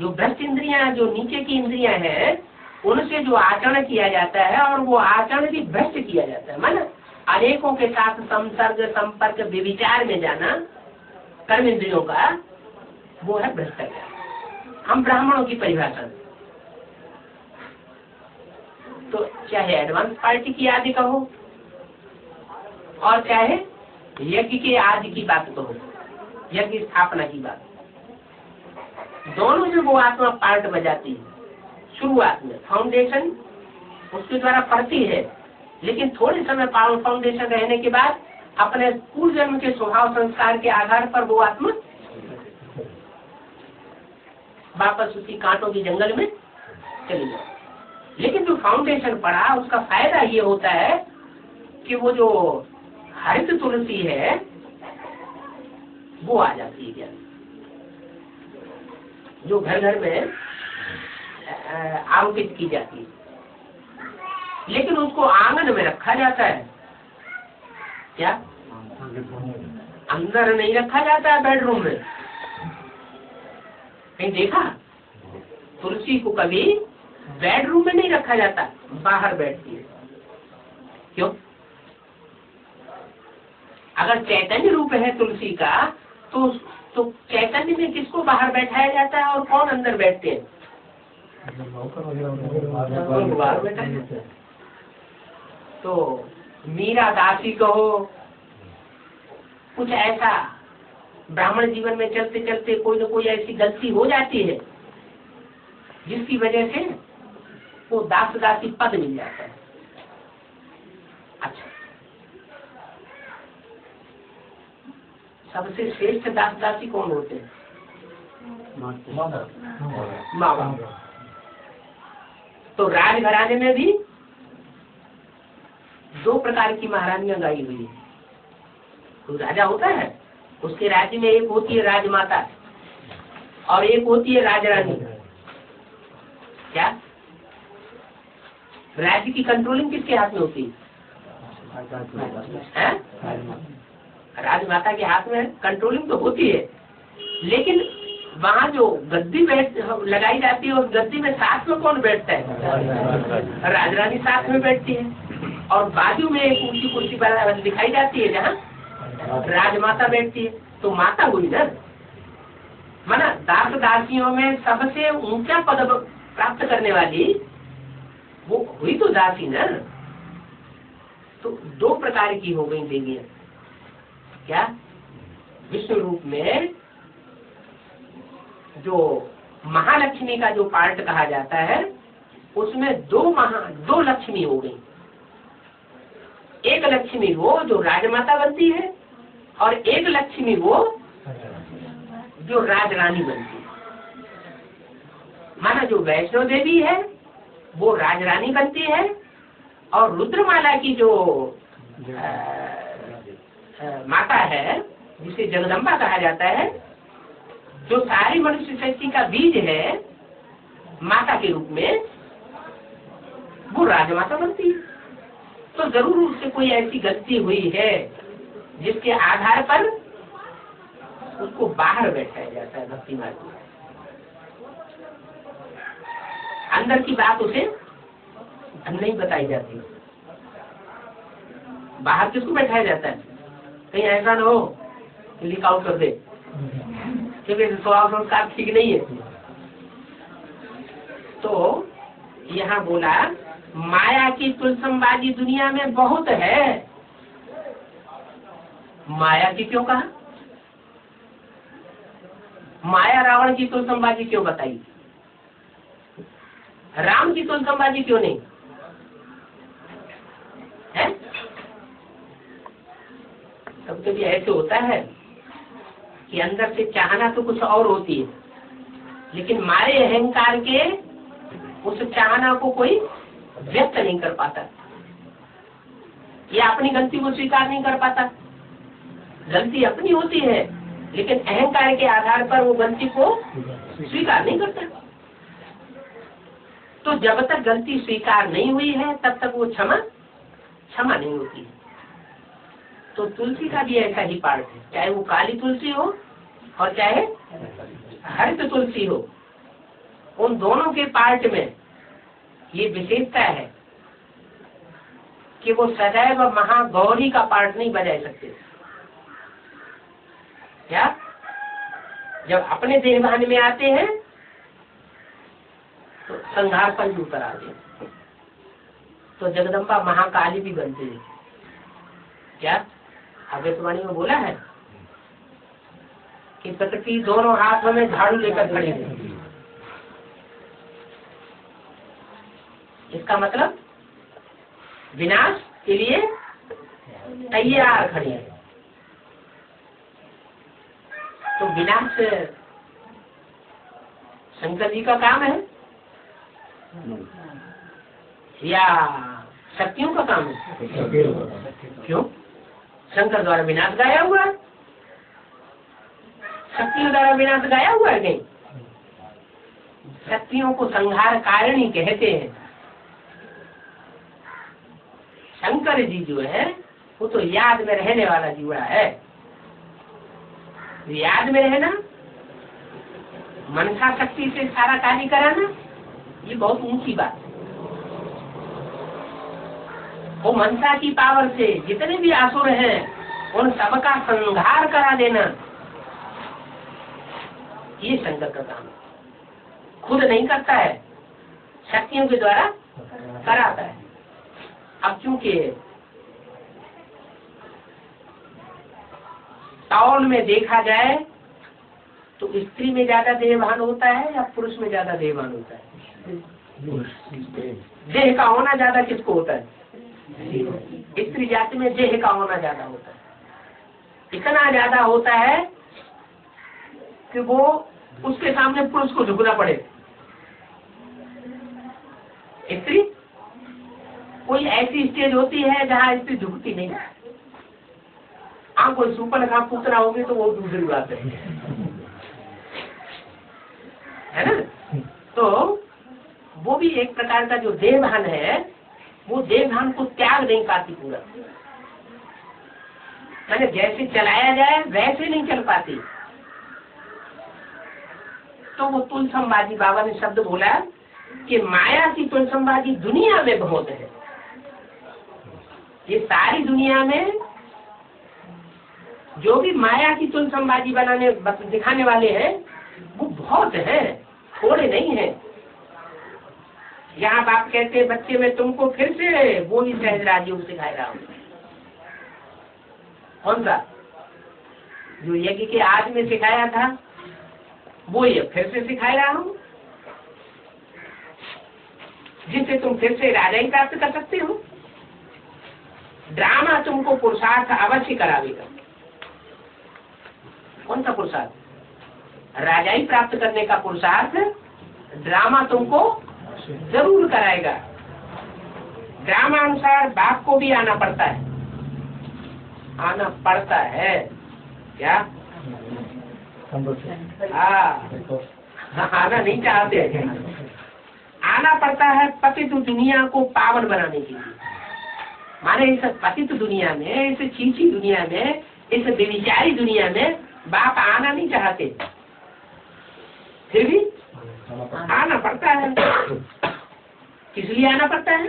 जो भ्रष्ट इंद्रियां, जो नीचे की इंद्रियां हैं, उनसे जो आचरण किया जाता है और वो आचरण भी भ्रष्ट किया जाता है, माना अनेकों के साथ संसर्ग संपर्क व्यभिचार में जाना, कर्म इंद्रियों का, वो है भ्रष्टाचार। हम ब्राह्मणों की परिभाषा में तो चाहे एडवांस पार्टी की आदि कहो और चाहे यज्ञ के आदि की बात कहो, यज्ञ स्थापना की बात, दोनों में वो आत्मा पार्ट बजाती है। शुरुआत में फाउंडेशन उसके द्वारा पड़ती है, लेकिन थोड़े समय फाउंडेशन रहने के बाद अपने पूर्व जन्म के स्वभाव संस्कार के आधार पर वो आत्मा वापस उसी कांटों के जंगल में चली जाए। लेकिन जो फाउंडेशन पड़ा उसका फायदा ये होता है कि वो जो हरित तुलसी है वो आ जाती है क्या, जो घर घर में आरोपित की जाती है, लेकिन उसको आंगन में रखा जाता है। क्या अंदर नहीं रखा जाता है, बेडरूम में कहीं देखा? तुलसी को कभी बेडरूम में नहीं रखा जाता, बाहर बैठती है। क्यों? अगर चैतन्य रूप है तुलसी का तो चैतन्य में किसको बाहर बैठाया जाता है और कौन अंदर बैठते हैं? बाहर बैठा है। तो मीरा दासी कहो, कुछ ऐसा ब्राह्मण जीवन में चलते चलते कोई न कोई ऐसी गलती हो जाती है जिसकी वजह से वो दास दासी पद मिल जाता है। अच्छा, सबसे श्रेष्ठ दास दासी कौन होते हैं? माँ बाप। तो राजघराने में भी दो प्रकार की महारानियां गाई हुई है। तो राजा होता है, उसके राज्य में एक होती है राजमाता और एक होती है राजरानी। क्या राज्य की कंट्रोलिंग किसके हाथ में होती है? राजमाता के हाथ में कंट्रोलिंग तो होती है, लेकिन वहाँ जो गद्दी लगाई जाती है, उस गद्दी में साथ में कौन बैठता है? राजरानी साथ में बैठती है। और बाजू में एक ऊंची कुर्सी पर दिखाई जाती है जहाँ राजमाता बैठती है। तो माता हुई ना, माना दास दासियों में सबसे ऊंचा पद प्राप्त करने वाली वो हुई तो दासी ना। तो दो प्रकार की हो गई देवियां। क्या? विष्णु रूप में जो महालक्ष्मी का जो पार्ट कहा जाता है, उसमें दो लक्ष्मी हो गई। एक लक्ष्मी वो जो राजमाता बनती है, और एक लक्ष्मी वो जो राजरानी बनती है। माना जो वैष्णो देवी है वो राजरानी बनती है, और रुद्रमाला की जो माता है, जिसे जगदम्बा कहा जाता है, जो सारी मनुष्य शक्ति का बीज है माता के रूप में, वो राजमाता बनती है। तो जरूर उससे कोई ऐसी गलती हुई है जिसके आधार पर उसको बाहर बैठाया जाता है भक्ति मार्ग में। अंदर की बात उसे नहीं बताई जाती। बाहर किसको बैठाया जाता है? कहीं ऐसा न हो कि लीक आउट कर दे, क्योंकि स्वभाव संस्कार ठीक नहीं है। तो यहाँ बोला माया की तुलसमबाजी दुनिया में बहुत है। माया की क्यों कहा? माया रावण की तुलसमबाजी क्यों बताई? राम की तुलसमबाजी क्यों नहीं है? कभी कभी ऐसे होता है कि अंदर से चाहना तो कुछ और होती है, लेकिन मारे अहंकार के उस चाहना को कोई व्यक्त नहीं कर पाता, या अपनी गलती को स्वीकार नहीं कर पाता। गलती अपनी होती है, लेकिन अहंकार के आधार पर वो गलती को स्वीकार नहीं करता। तो जब तक गलती स्वीकार नहीं हुई है, तब तक वो क्षमा नहीं होती है। तो तुलसी का भी ऐसा ही पार्ट है, चाहे वो काली तुलसी हो और चाहे हरित तुलसी हो। उन दोनों के पार्ट में ये विशेषता है कि वो सदैव महागौरी का पार्ट नहीं बजा सकते। क्या? जब अपने देहभान में आते हैं तो संहार पर भी उतर आते हैं। तो जगदम्बा महाकाली भी बनती है। क्या आवेशवाणी में बोला है कि प्रकृति दोनों हाथों में झाड़ू लेकर खड़ी है। इसका मतलब विनाश के लिए तैयार खड़ी है। तो विनाश शंकर जी का काम है या शक्तियों का काम है? क्यों? शंकर द्वारा विनाश गाया हुआ है, शक्तियों द्वारा विनाश गाया हुआ है कहीं? शक्तियों को संहार कारिणी कहते हैं। शंकर जी जो है वो तो याद में रहने वाला जीवा है। याद में रहना, मनसा शक्ति से सारा कार्य कराना, ये बहुत ऊंची बात है। वो मनसा की पावर से जितने भी असुर हैं उन सबका संहार करा देना, ये शंकर का काम है। खुद नहीं करता है, शक्तियों के द्वारा कराता है। अब चूंकि तौल में देखा जाए तो स्त्री में ज्यादा देहभान होता है या पुरुष में ज्यादा देहभान होता है? देह का होना ज्यादा किसको होता है? स्त्री जाति में देह का होना ज्यादा होता है। इतना ज्यादा होता है कि वो उसके सामने पुरुष को झुकना पड़े। स्त्री कोई ऐसी स्टेज होती है जहाँ स्त्री झुकती नहीं। कोई सुपर का पुत्र होगी तो वो दूसरी बात है ना। तो वो भी एक प्रकार का जो देहभान है, वो देहभान को त्याग नहीं पाती पूरा। मैंने जैसे चलाया जाए वैसे नहीं चल पाती। तो वो तुलसमबाजी बाबा ने शब्द बोला कि माया की तुलसमबाजी दुनिया में बहुत है। ये सारी दुनिया में जो भी माया की तुलसमबाजी बनाने दिखाने वाले हैं वो बहुत है, थोड़े नहीं है। यहाँ बाप कहते हैं बच्चे में तुमको फिर से वो ही सहज राजयोग सिखा रहा हूँ। कौन सा? जो यज्ञ के आज में सिखाया था वो ये फिर से सिखा रहा हूँ, जिससे तुम फिर से राजाई प्राप्त कर सकते हो। ड्रामा तुमको पुरुषार्थ अवश्य करावेगा। कौन सा पुरुषार्थ? राजाई प्राप्त करने का पुरुषार्थ ड्रामा तुमको जरूर कराएगा। ड्रामा अनुसार बाप को भी आना पड़ता है, आना पड़ता है क्या? आना नहीं चाहते, आना पड़ता है पतित दुनिया को पावन बनाने के लिए। माने इस पतित दुनिया में, इस चीची दुनिया में, इस व्यभिचारी दुनिया में बाप आना नहीं चाहते, फिर भी आना पड़ता है। किस लिए आना पड़ता है?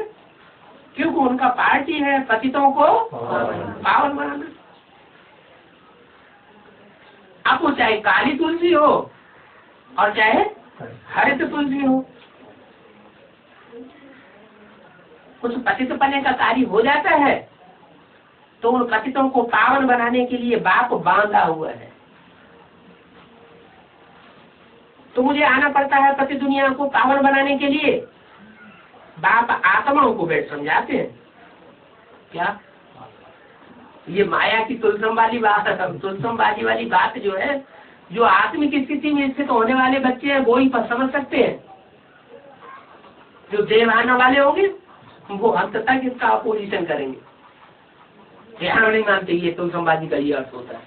क्योंकि उनका पार्टी है पतितों को पावन बनाना। अब वो चाहे काली तुलसी हो और चाहे हरित तुलसी हो, कुछ पतित पने का कार्य हो जाता है तो उन पतितों को पावन बनाने के लिए बाप बांधा हुआ है। तो मुझे आना पड़ता है पति दुनिया को पावन बनाने के लिए। बाप आत्माओं को बैठ समझाते हैं क्या? ये माया की तुलसमबाजी वाली बात जो है, जो आत्मिक स्थिति में स्थित होने वाले बच्चे हैं वो ही समझ सकते हैं। जो देवाना वाले होंगे वो अंत तक इसका अपोजिशन करेंगे। ध्यान नहीं मानते ये तुलसमबाजी का ये अर्थ होता है।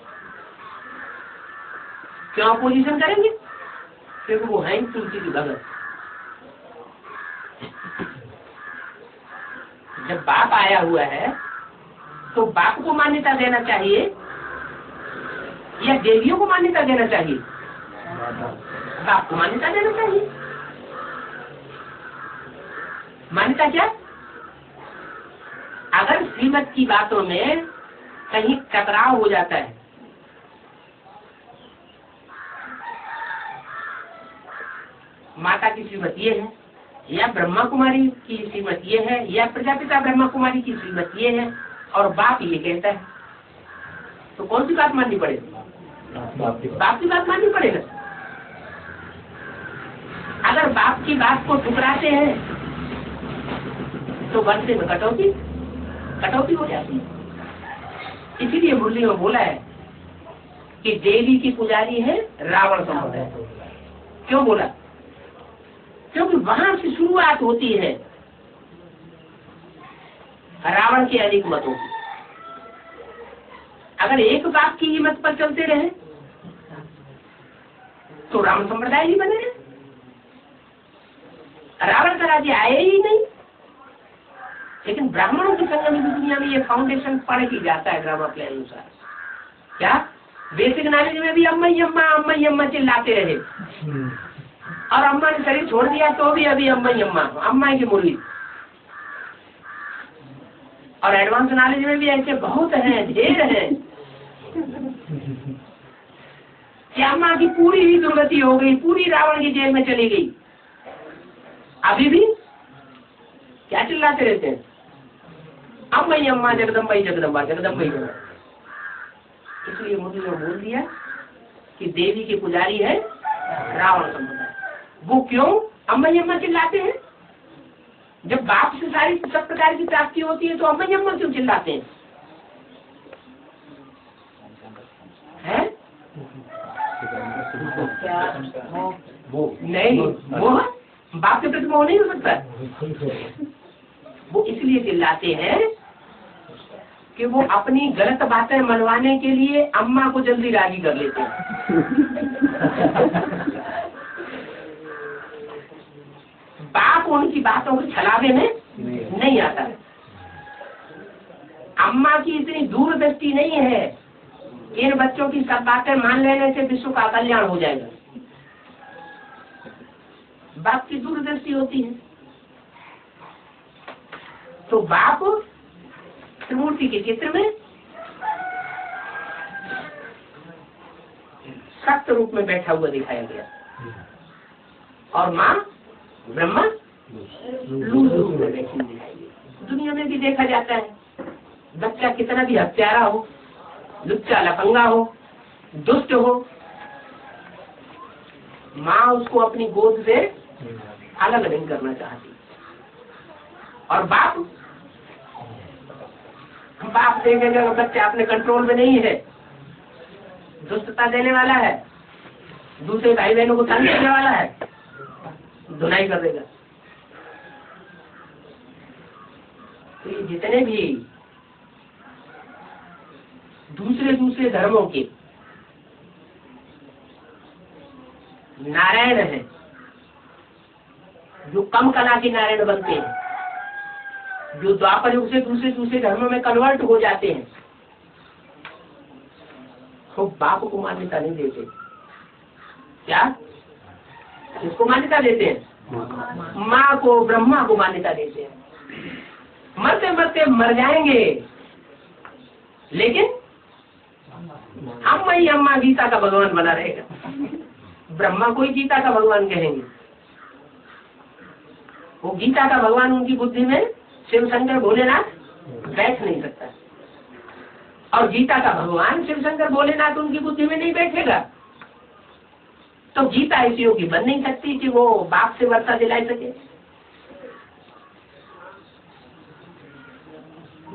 क्यों अपोजिशन करेंगे? क्योंकि वो है तुलसी की भगत। जब बाप आया हुआ है तो बाप को मान्यता देना चाहिए या देवियों को मान्यता देना चाहिए? बाप को मान्यता देना चाहिए। मान्यता क्या? अगर श्रीमत की बातों में कहीं टकराव हो जाता है, माता की श्रीमत ये है या ब्रह्मा कुमारी की श्रीमत ये है या प्रजापिता ब्रह्मा कुमारी की श्रीमत ये है और बाप ये कहता है, तो कौन सी बात माननी पड़ेगी? बाप की बात माननी पड़ेगा। अगर बाप की बात को ठुकराते हैं तो बनते में कटौती हो जाती है। इसीलिए मुरली में बोला है कि देवी की पुजारी है रावण समुदाय। क्यों बोला? क्योंकि वहां से शुरुआत होती है रावण के अनेक मतों की। अगर एक बाप की ही मत पर चलते रहे तो राम संप्रदाय ही बने रहे, रावण का राज्य आए ही नहीं। लेकिन ब्राह्मणों की संगम की दुनिया में ये फाउंडेशन पड़ ही जाता है ड्रामा के अनुसार। क्या बेसिक नॉलेज में भी अम्मा चिल्लाते रहे और अम्मा ने शरीर छोड़ दिया तो भी अभी अम्मा की मुरली। और एडवांस नॉलेज में भी ऐसे बहुत हैं, ढेर हैं कि अम्मा की पूरी ही दुर्गति हो गई, पूरी रावण की जेल में चली गई, अभी भी क्या चिल्लाते रहते हैं? अम्मा जगदम्बाई जगदम्बा। इसलिए मुरली ने बोल दिया कि देवी के पुजारी है रावण संप्रदाय। वो क्यों अम्मा चिल्लाते हैं? जब बाप से सारी सब प्रकार की प्राप्ति होती है तो अम्मा क्यों चिल्लाते हैं? है? नहीं, वो बाप के प्रति मोह नहीं हो सकता। वो इसलिए चिल्लाते हैं कि वो अपनी गलत बातें मनवाने के लिए अम्मा को जल्दी राजी कर लेते हैं। बाप उनकी बातों को छलावे में नहीं आता। अम्मा की इतनी दूरदृष्टि नहीं है, इन बच्चों की सब बातें मान लेने से विश्व का कल्याण हो जाएगा। बाप की दूरदृष्टि होती है। तो बाप त्रिमूर्ति के चित्र में सत्य रूप में बैठा हुआ दिखाया गया और माँ ब्रह्मा लूज रूप में बैठी दिखाई गई। दुनिया में भी देखा जाता है, बच्चा कितना भी हत्यारा हो, लुच्चा लफंगा हो, दुष्ट हो, माँ उसको अपनी गोद से अलग नहीं करना चाहती। और बाप देखेगा बच्चा अपने कंट्रोल में नहीं है, दुष्टता देने वाला है, दूसरे भाई बहनों को तंग करने वाला है, धुनाई कर देगा। तो ये जितने भी दूसरे धर्मों के नारायण हैं, जो कम कला के नारायण बनते हैं, जो द्वापर युग से दूसरे धर्मों में कन्वर्ट हो जाते हैं, तो बाप को मान्यता नहीं देते। क्या इसको मान्यता देते हैं? माँ को, ब्रह्मा को मान्यता देते हैं। मरते मरते मर जाएंगे, लेकिन अम्मा गीता का भगवान बना रहेगा। ब्रह्मा को ही गीता का भगवान कहेंगे। वो गीता का भगवान उनकी बुद्धि में शिव शंकर भोलेनाथ बैठ नहीं सकता, और गीता का भगवान शिव शंकर भोलेनाथ उनकी बुद्धि में नहीं बैठेगा, तो गीता ऐसी होगी बन नहीं सकती कि वो बाप से वर्षा दिलाई सके।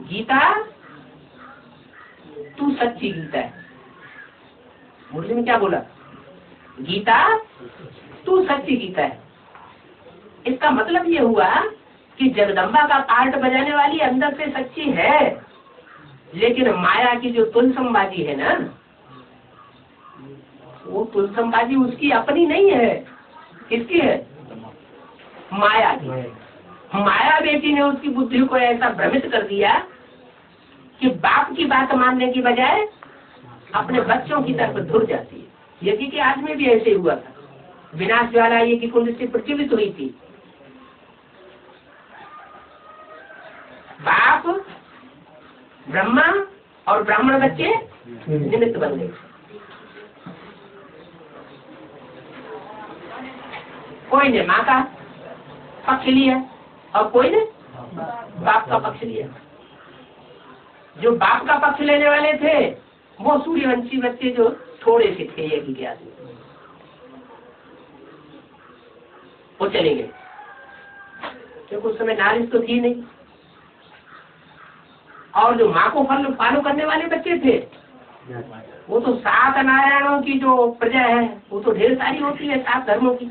गीता तू सच्ची गीता है। मुरली में क्या बोला? गीता तू सच्ची गीता है। इसका मतलब ये हुआ कि जगदम्बा का पार्ट बजाने वाली अंदर से सच्ची है, लेकिन माया की जो तुलसमबाजी है ना, वो तुलसमबाजी उसकी अपनी नहीं है। किसकी है? माया की। माया बेटी ने उसकी बुद्धि को ऐसा भ्रमित कर दिया कि बाप की बात मानने की बजाय अपने बच्चों की तरफ धुर जाती है। यज्ञ के आज में भी ऐसे हुआ था। विनाश ज्वाला ये की कुंड से प्रज्वलित हुई थी। बाप, ब्रह्मा और ब्राह्मण बच्चे निमित्त बन गए। कोई ने माँ का पक्ष लिया और कोई ने बाप का पक्ष लिया। जो बाप का पक्ष लेने वाले थे वो सूर्यवंशी बच्चे जो थोड़े से थे यज्ञ के आदमी, वो चले गए, क्योंकि उस समय नारिश तो थी नहीं। और जो माँ को फॉलो करने वाले बच्चे थे, वो तो 7 नारायणों की जो प्रजा है वो तो ढेर सारी होती है, 7 धर्मों की।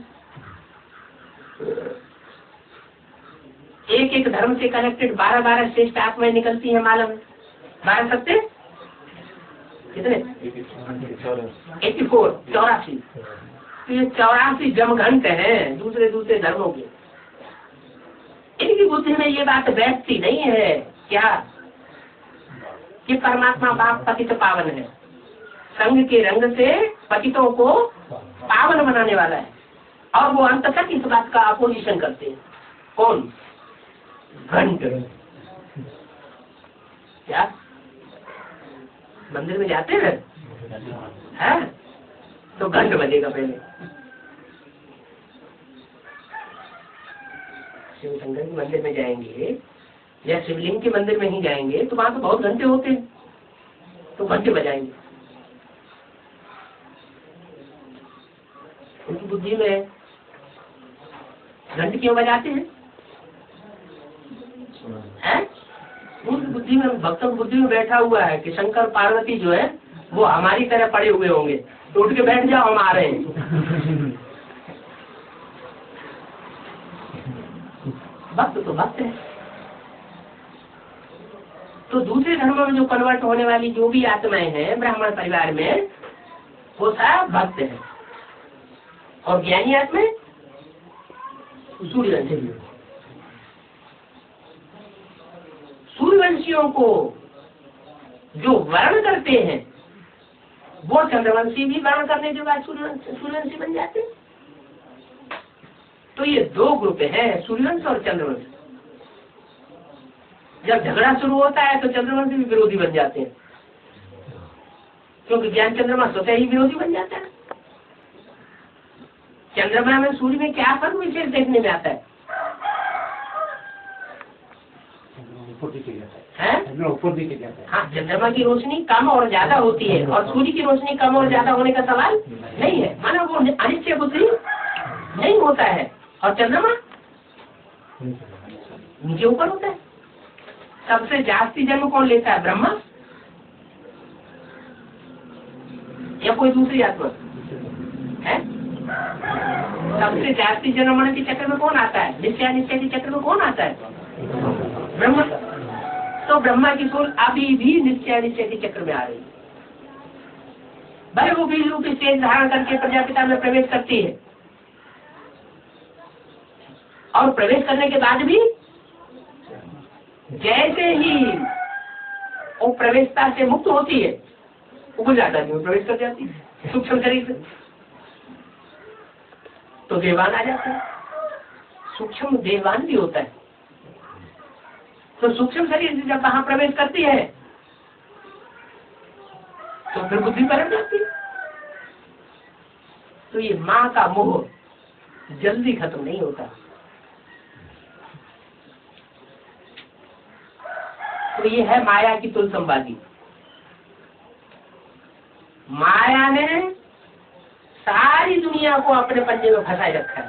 एक धर्म से कनेक्टेड 12 श्रेष्ठ आत्माएं निकलती हैं मालूम है। 12 सत्य कितने? 84। तो ये 84 जमघंट हैं दूसरे धर्मों के। इनकी बुद्धि में ये बात बैठती नहीं है क्या कि परमात्मा बाप पतित पावन है, संघ के रंग से पतितों को पावन बनाने वाला है। और वो अंत तक इस बात का अपोजिशन करते हैं। कौन? घंट। क्या मंदिर में जाते हैं? तो घंट बजेगा पहले। शिव शंकर के मंदिर में जाएंगे या शिवलिंग के मंदिर में ही जाएंगे तो वहां तो बहुत घंटे होते हैं, तो घंटे बजाएंगे। उनकी बुद्धि में घंटे क्यों बजाते हैं? उनकी बुद्धि में, भक्तों की बुद्धि में बैठा हुआ है कि शंकर पार्वती जो है वो हमारी तरह पड़े हुए होंगे, तो उठ के बैठ जाओ, हम आ रहे हैं। भक्त तो भक्त है। तो दूसरे धर्मों में जो कन्वर्ट होने वाली जो भी आत्माएं हैं ब्राह्मण परिवार में, वो सब भक्त है। और ज्ञानी आत्माएं सूर्यवंशी। सूर्यवंशियों को जो वर्ण करते हैं वो चंद्रवंशी भी वर्ण करने के बाद सूर्यवंशी बन जाते हैं। तो ये दो ग्रुप हैं, सूर्यवंश और चंद्रवंश। जब झगड़ा शुरू होता है तो चंद्रवंश भी विरोधी बन जाते हैं, क्योंकि ज्ञान चंद्रमा स्वतः ही विरोधी बन जाता है। चंद्रमा में सूर्य में क्या फर्क विशेष देखने में आता है? ऊपर दिखे जाता है। हाँ, चंद्रमा की रोशनी कम और ज्यादा होती है और सूर्य की रोशनी कम और ज्यादा होने का सवाल नहीं है, माना वो अनिश्चय बुद्धि नहीं होता है। और चंद्रमा नीचे ऊपर होता है। सबसे जास्ती जन्म कौन लेता है, ब्रह्मा या कोई दूसरी आत्मा है? सबसे जास्ती जन्म मरण के चक्र में कौन आता है? निश्चय अनिश्चय के चक्र में कौन आता है? ब्रह्मा। तो ब्रह्मा की सोल अभी भी निश्चय अनिश्चय के चक्र में आ रही है। भले वो बीज रूपी तेज धारण करके प्रजापिता में प्रवेश करती है, और प्रवेश करने के बाद भी जैसे ही वो प्रवेशता से मुक्त होती है, वो गुजराता में प्रवेश कर जाती है सूक्ष्म शरीर से, तो देवान आ जाता है। सूक्ष्म देवान भी होता है। तो सूक्ष्म शरीर से जब वहां प्रवेश करती है तो फिर बुद्धि परम जाती है। तो ये माँ का मोह जल्दी खत्म नहीं होता। तो ये है माया की तुल संवादी। माया ने सारी दुनिया को अपने पंजे में फंसाए रखा है।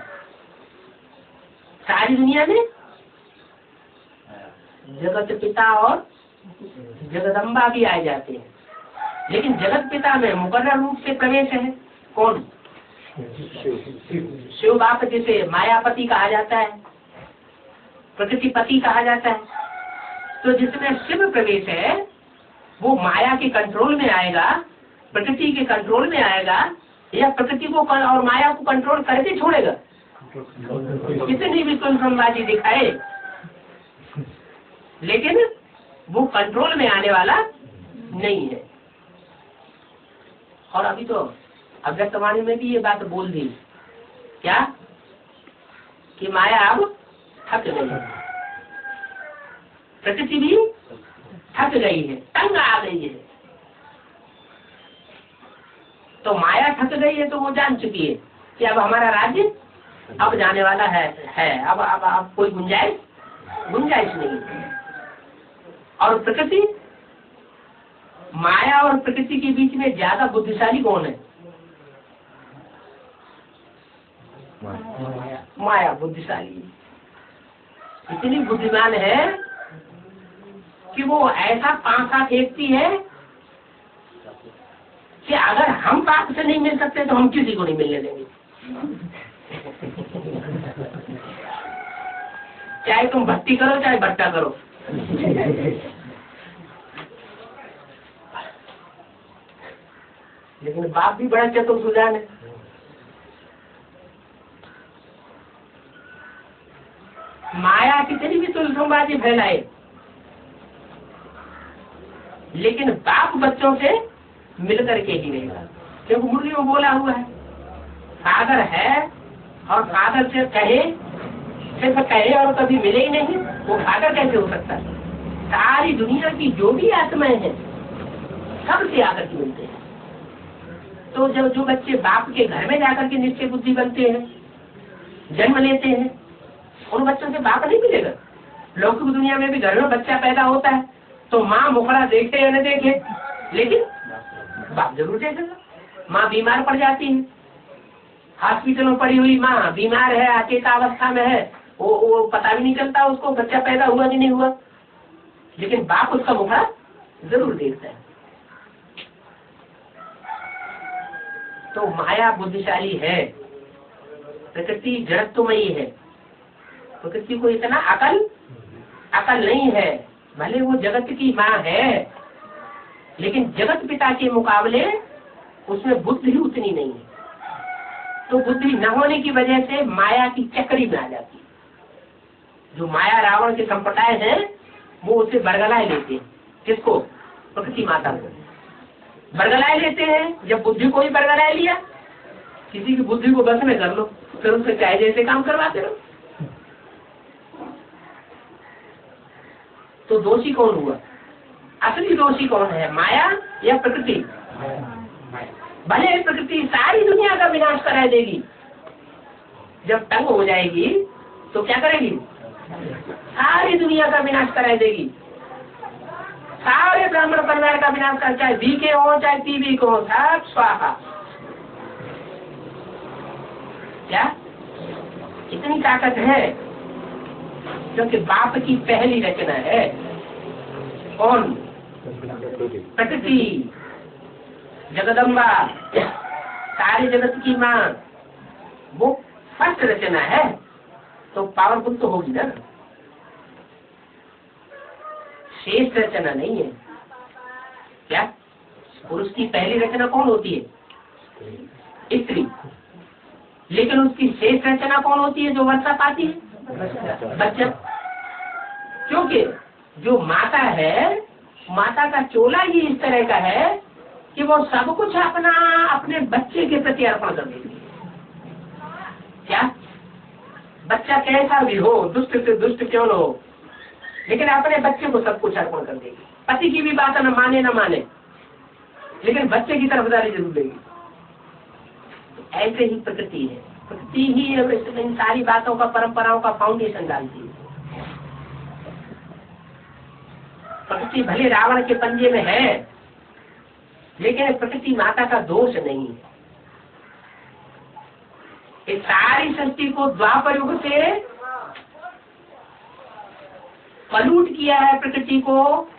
सारी दुनिया में जगत पिता और जगदम्बा भी आ जाते हैं, लेकिन जगत पिता में मुकर्रर रूप से प्रवेश है कौन? शिव बाप, जिसे मायापति कहा जाता है, प्रकृतिपति कहा जाता है। तो जिसमें शिव प्रवेश है वो माया के कंट्रोल में आएगा, प्रकृति के कंट्रोल में आएगा, या प्रकृति को और माया को कंट्रोल करके छोड़ेगा? कितनी भी तुल संवादी दिखाए, लेकिन वो कंट्रोल में आने वाला नहीं है। और अभी तो अव्यक्तवाणी में भी ये बात बोल दी, क्या कि माया अब थक गई, प्रकृति भी थक गई है, तंग आ गई है। तो माया थक गई है तो वो जान चुकी है कि अब हमारा राज्य अब जाने वाला है। अब कोई गुंजाइश नहीं। और प्रकृति, माया और प्रकृति के बीच में ज्यादा बुद्धिशाली कौन है? माया बुद्धिशाली, इतनी बुद्धिमान है कि वो ऐसा पांखा फेंकती है कि अगर हम पाप से नहीं मिल सकते तो हम किसी को नहीं मिलने देंगे। चाहे तुम भक्ति करो चाहे भट्टा करो। लेकिन बाप भी बड़ा चतुर सुजान है। माया कितनी भी तुल संवादी फैलाए, लेकिन बाप बच्चों से मिलकर के ही रहेगा, क्योंकि मुरली में बोला हुआ है फादर है और फादर से कहे, सिर्फ कहे और कभी मिले ही नहीं, वो फादर कैसे हो सकता है? सारी दुनिया की जो भी आत्माएं हैं सबसे आकर के मिलते हैं। तो जब जो बच्चे बाप के घर में जाकर के निश्चय बुद्धि बनते हैं, जन्म लेते हैं, उन बच्चों से बाप नहीं मिलेगा। लौकिक दुनिया में भी घर में बच्चा पैदा होता है तो माँ मुखड़ा देखे या न देखे, लेकिन बाप जरूर देखेगा। माँ बीमार पड़ जाती है, हॉस्पिटल में पड़ी हुई माँ बीमार है, अचेता अवस्था में है, वो पता भी नहीं चलता उसको बच्चा पैदा हुआ कि नहीं हुआ, लेकिन बाप उसका मुखड़ा जरूर देखता है। तो माया बुद्धिशाली है, प्रकृति जड़त्वमयी है। प्रकृति को इतना अकल नहीं है। भले वो जगत की माँ है, लेकिन जगत पिता के मुकाबले उसमें बुद्धि उतनी नहीं है। तो बुद्धि न होने की वजह से माया की चक्री में आ जाती है। जो माया रावण के संप्रदाय है वो उसे बरगलाए लेते हैं। किसको? प्रकृति माता को बरगलाए लेते हैं। जब बुद्धि को ही बरगलाए लिया, किसी की बुद्धि को बस में कर लो फिर उससे चाहे जैसे काम करवाते रहो। तो दोषी कौन हुआ? असली दोषी कौन है, माया या प्रकृति? भले प्रकृति सारी दुनिया का विनाश करा देगी, जब तंग हो जाएगी तो क्या करेगी? सारी दुनिया का विनाश करा देगी, सारे ब्राह्मण परिवार का विनाश कर, चाहे वी के हो चाहे टीवी को हो, सब स्वाहा। क्या इतनी ताकत है? क्योंकि बाप की पहली रचना है कौन? प्रकृति, जगदम्बा, सारे जगत की माँ, वो फर्स्ट रचना है, तो पावरफुल तो होगी ना, शेष रचना नहीं है। क्या पुरुष की पहली रचना कौन होती है? स्त्री। लेकिन उसकी शेष रचना कौन होती है जो वर्षा पाती है? बच्चा। क्योंकि जो माता है, माता का चोला ही इस तरह का है कि वो सब कुछ अपना अपने बच्चे के प्रति अर्पण कर देती है। क्या बच्चा कैसा भी हो, दुष्ट से दुष्ट क्यों न हो, लेकिन अपने बच्चे को सब कुछ अर्पण कर देगी। पति की भी बात न माने न माने, लेकिन बच्चे की तरफदारी जरूर देगी। तो ऐसे ही प्रकृति है, प्रकृति ही इन सारी बातों का, परंपराओं का फाउंडेशन डालती है। प्रकृति भले रावण के पंजे में है, लेकिन प्रकृति माता का दोष नहीं है। इस सारी सृष्टि को द्वापर युग से पलूट किया है प्रकृति को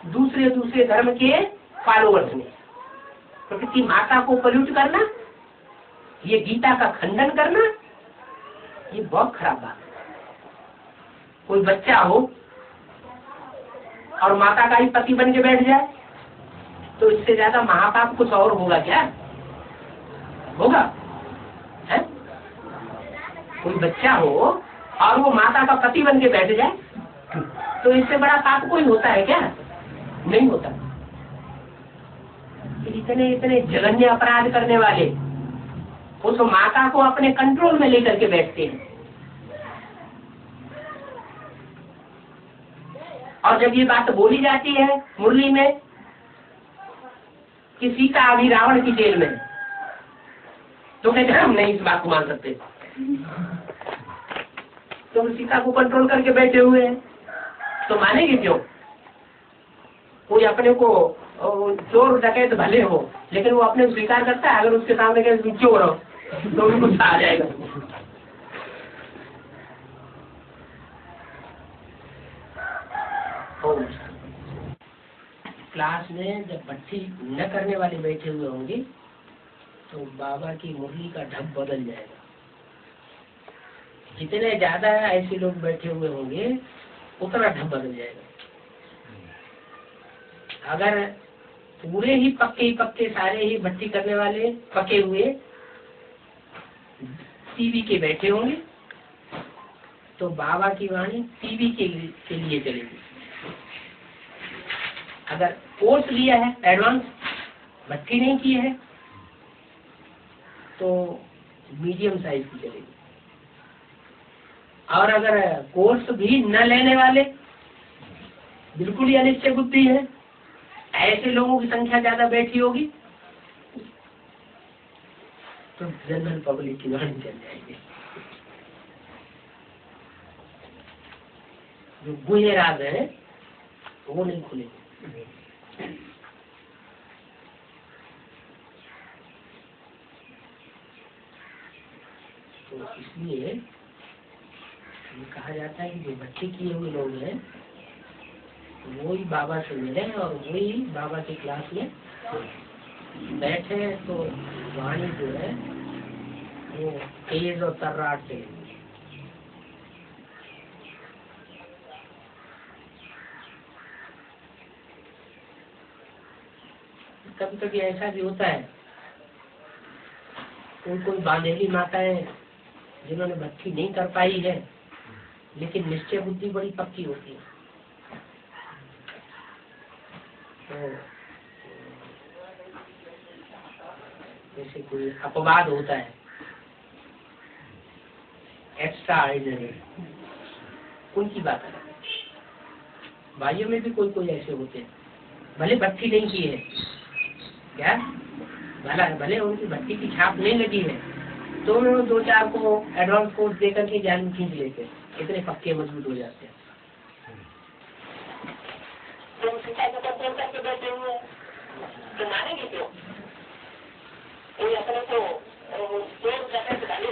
दूसरे दूसरे धर्म के फॉलोअर्स ने। प्रकृति माता को पलूट करना, ये गीता का खंडन करना, ये बहुत खराब बात है। कोई बच्चा हो और माता का ही पति बन के बैठ जाए, तो इससे ज्यादा महापाप कुछ और होगा क्या? होगा है? कोई बच्चा हो और वो माता का पति बन के बैठ जाए, तो इससे बड़ा पाप कोई होता है क्या? नहीं होता। इतने इतने जघन्य अपराध करने वाले उस माता को अपने कंट्रोल में लेकर के बैठते हैं। और जब ये बात बोली जाती है मुरली में कि सीता अभी रावण की जेल में, तो कहते हैं हम नहीं इस बात को मान सकते, तो सीता को कंट्रोल करके बैठे हुए हैं, तो मानेंगे क्यों? कोई अपने को चोर डकैत भले हो, लेकिन वो अपने स्वीकार करता है। अगर उसके सामने कहे चोर हो तो उनको गुस्सा आ जाएगा। क्लास में जब भट्टी न करने वाले बैठे हुए होंगे तो बाबा की मुरली का ढब बदल जाएगा। जितने ज्यादा ऐसे लोग बैठे हुए होंगे उतना ढब बदल जाएगा। अगर पूरे ही पक्के सारे ही भट्टी करने वाले पके हुए टीवी के बैठे होंगे तो बाबा की वाणी टीवी के लिए चलेगी। अगर कोर्स लिया है एडवांस, भट्टी नहीं की है, तो मीडियम साइज की चलेगी। और अगर कोर्स भी न लेने वाले, बिल्कुल ही अनिश्चय बुद्धि है, ऐसे लोगों की संख्या ज्यादा बैठी होगी तो जनरल पब्लिक की वाणी चल जाएगी। जो गुहे राज है वो नहीं खुलेंगे। तो इसलिए ये कहा जाता है कि जो भक्ति किए हुए लोग हैं वो ही बाबा से मिले और वही बाबा की क्लास में बैठे, तो वाणी जो है वो तेज और तर्राट से। कभी कभी ऐसा भी होता है, कोई बांधेली माताएं जिन्होंने भक्ति नहीं कर पाई है लेकिन निश्चय बुद्धि बड़ी पक्की होती है, तो जैसे कोई अपवाद होता है एक्स्ट्रा ऑर्डिनरी, उनकी बात है। भाइयों में भी कोई कोई ऐसे होते हैं, भले भक्ति नहीं की है, क्या भले उनकी भक्ति की छाप नहीं लगी है, तो उन्होंने 2-4 को एडवांस कोर्स देकर के ज्ञान खींच लेते, इतने पक्के मजबूत हो जाते हैं। तो सीता को कंट्रोल करके बैठे हुए तो मारेंगे क्यों? अपने को जोर करने से डाले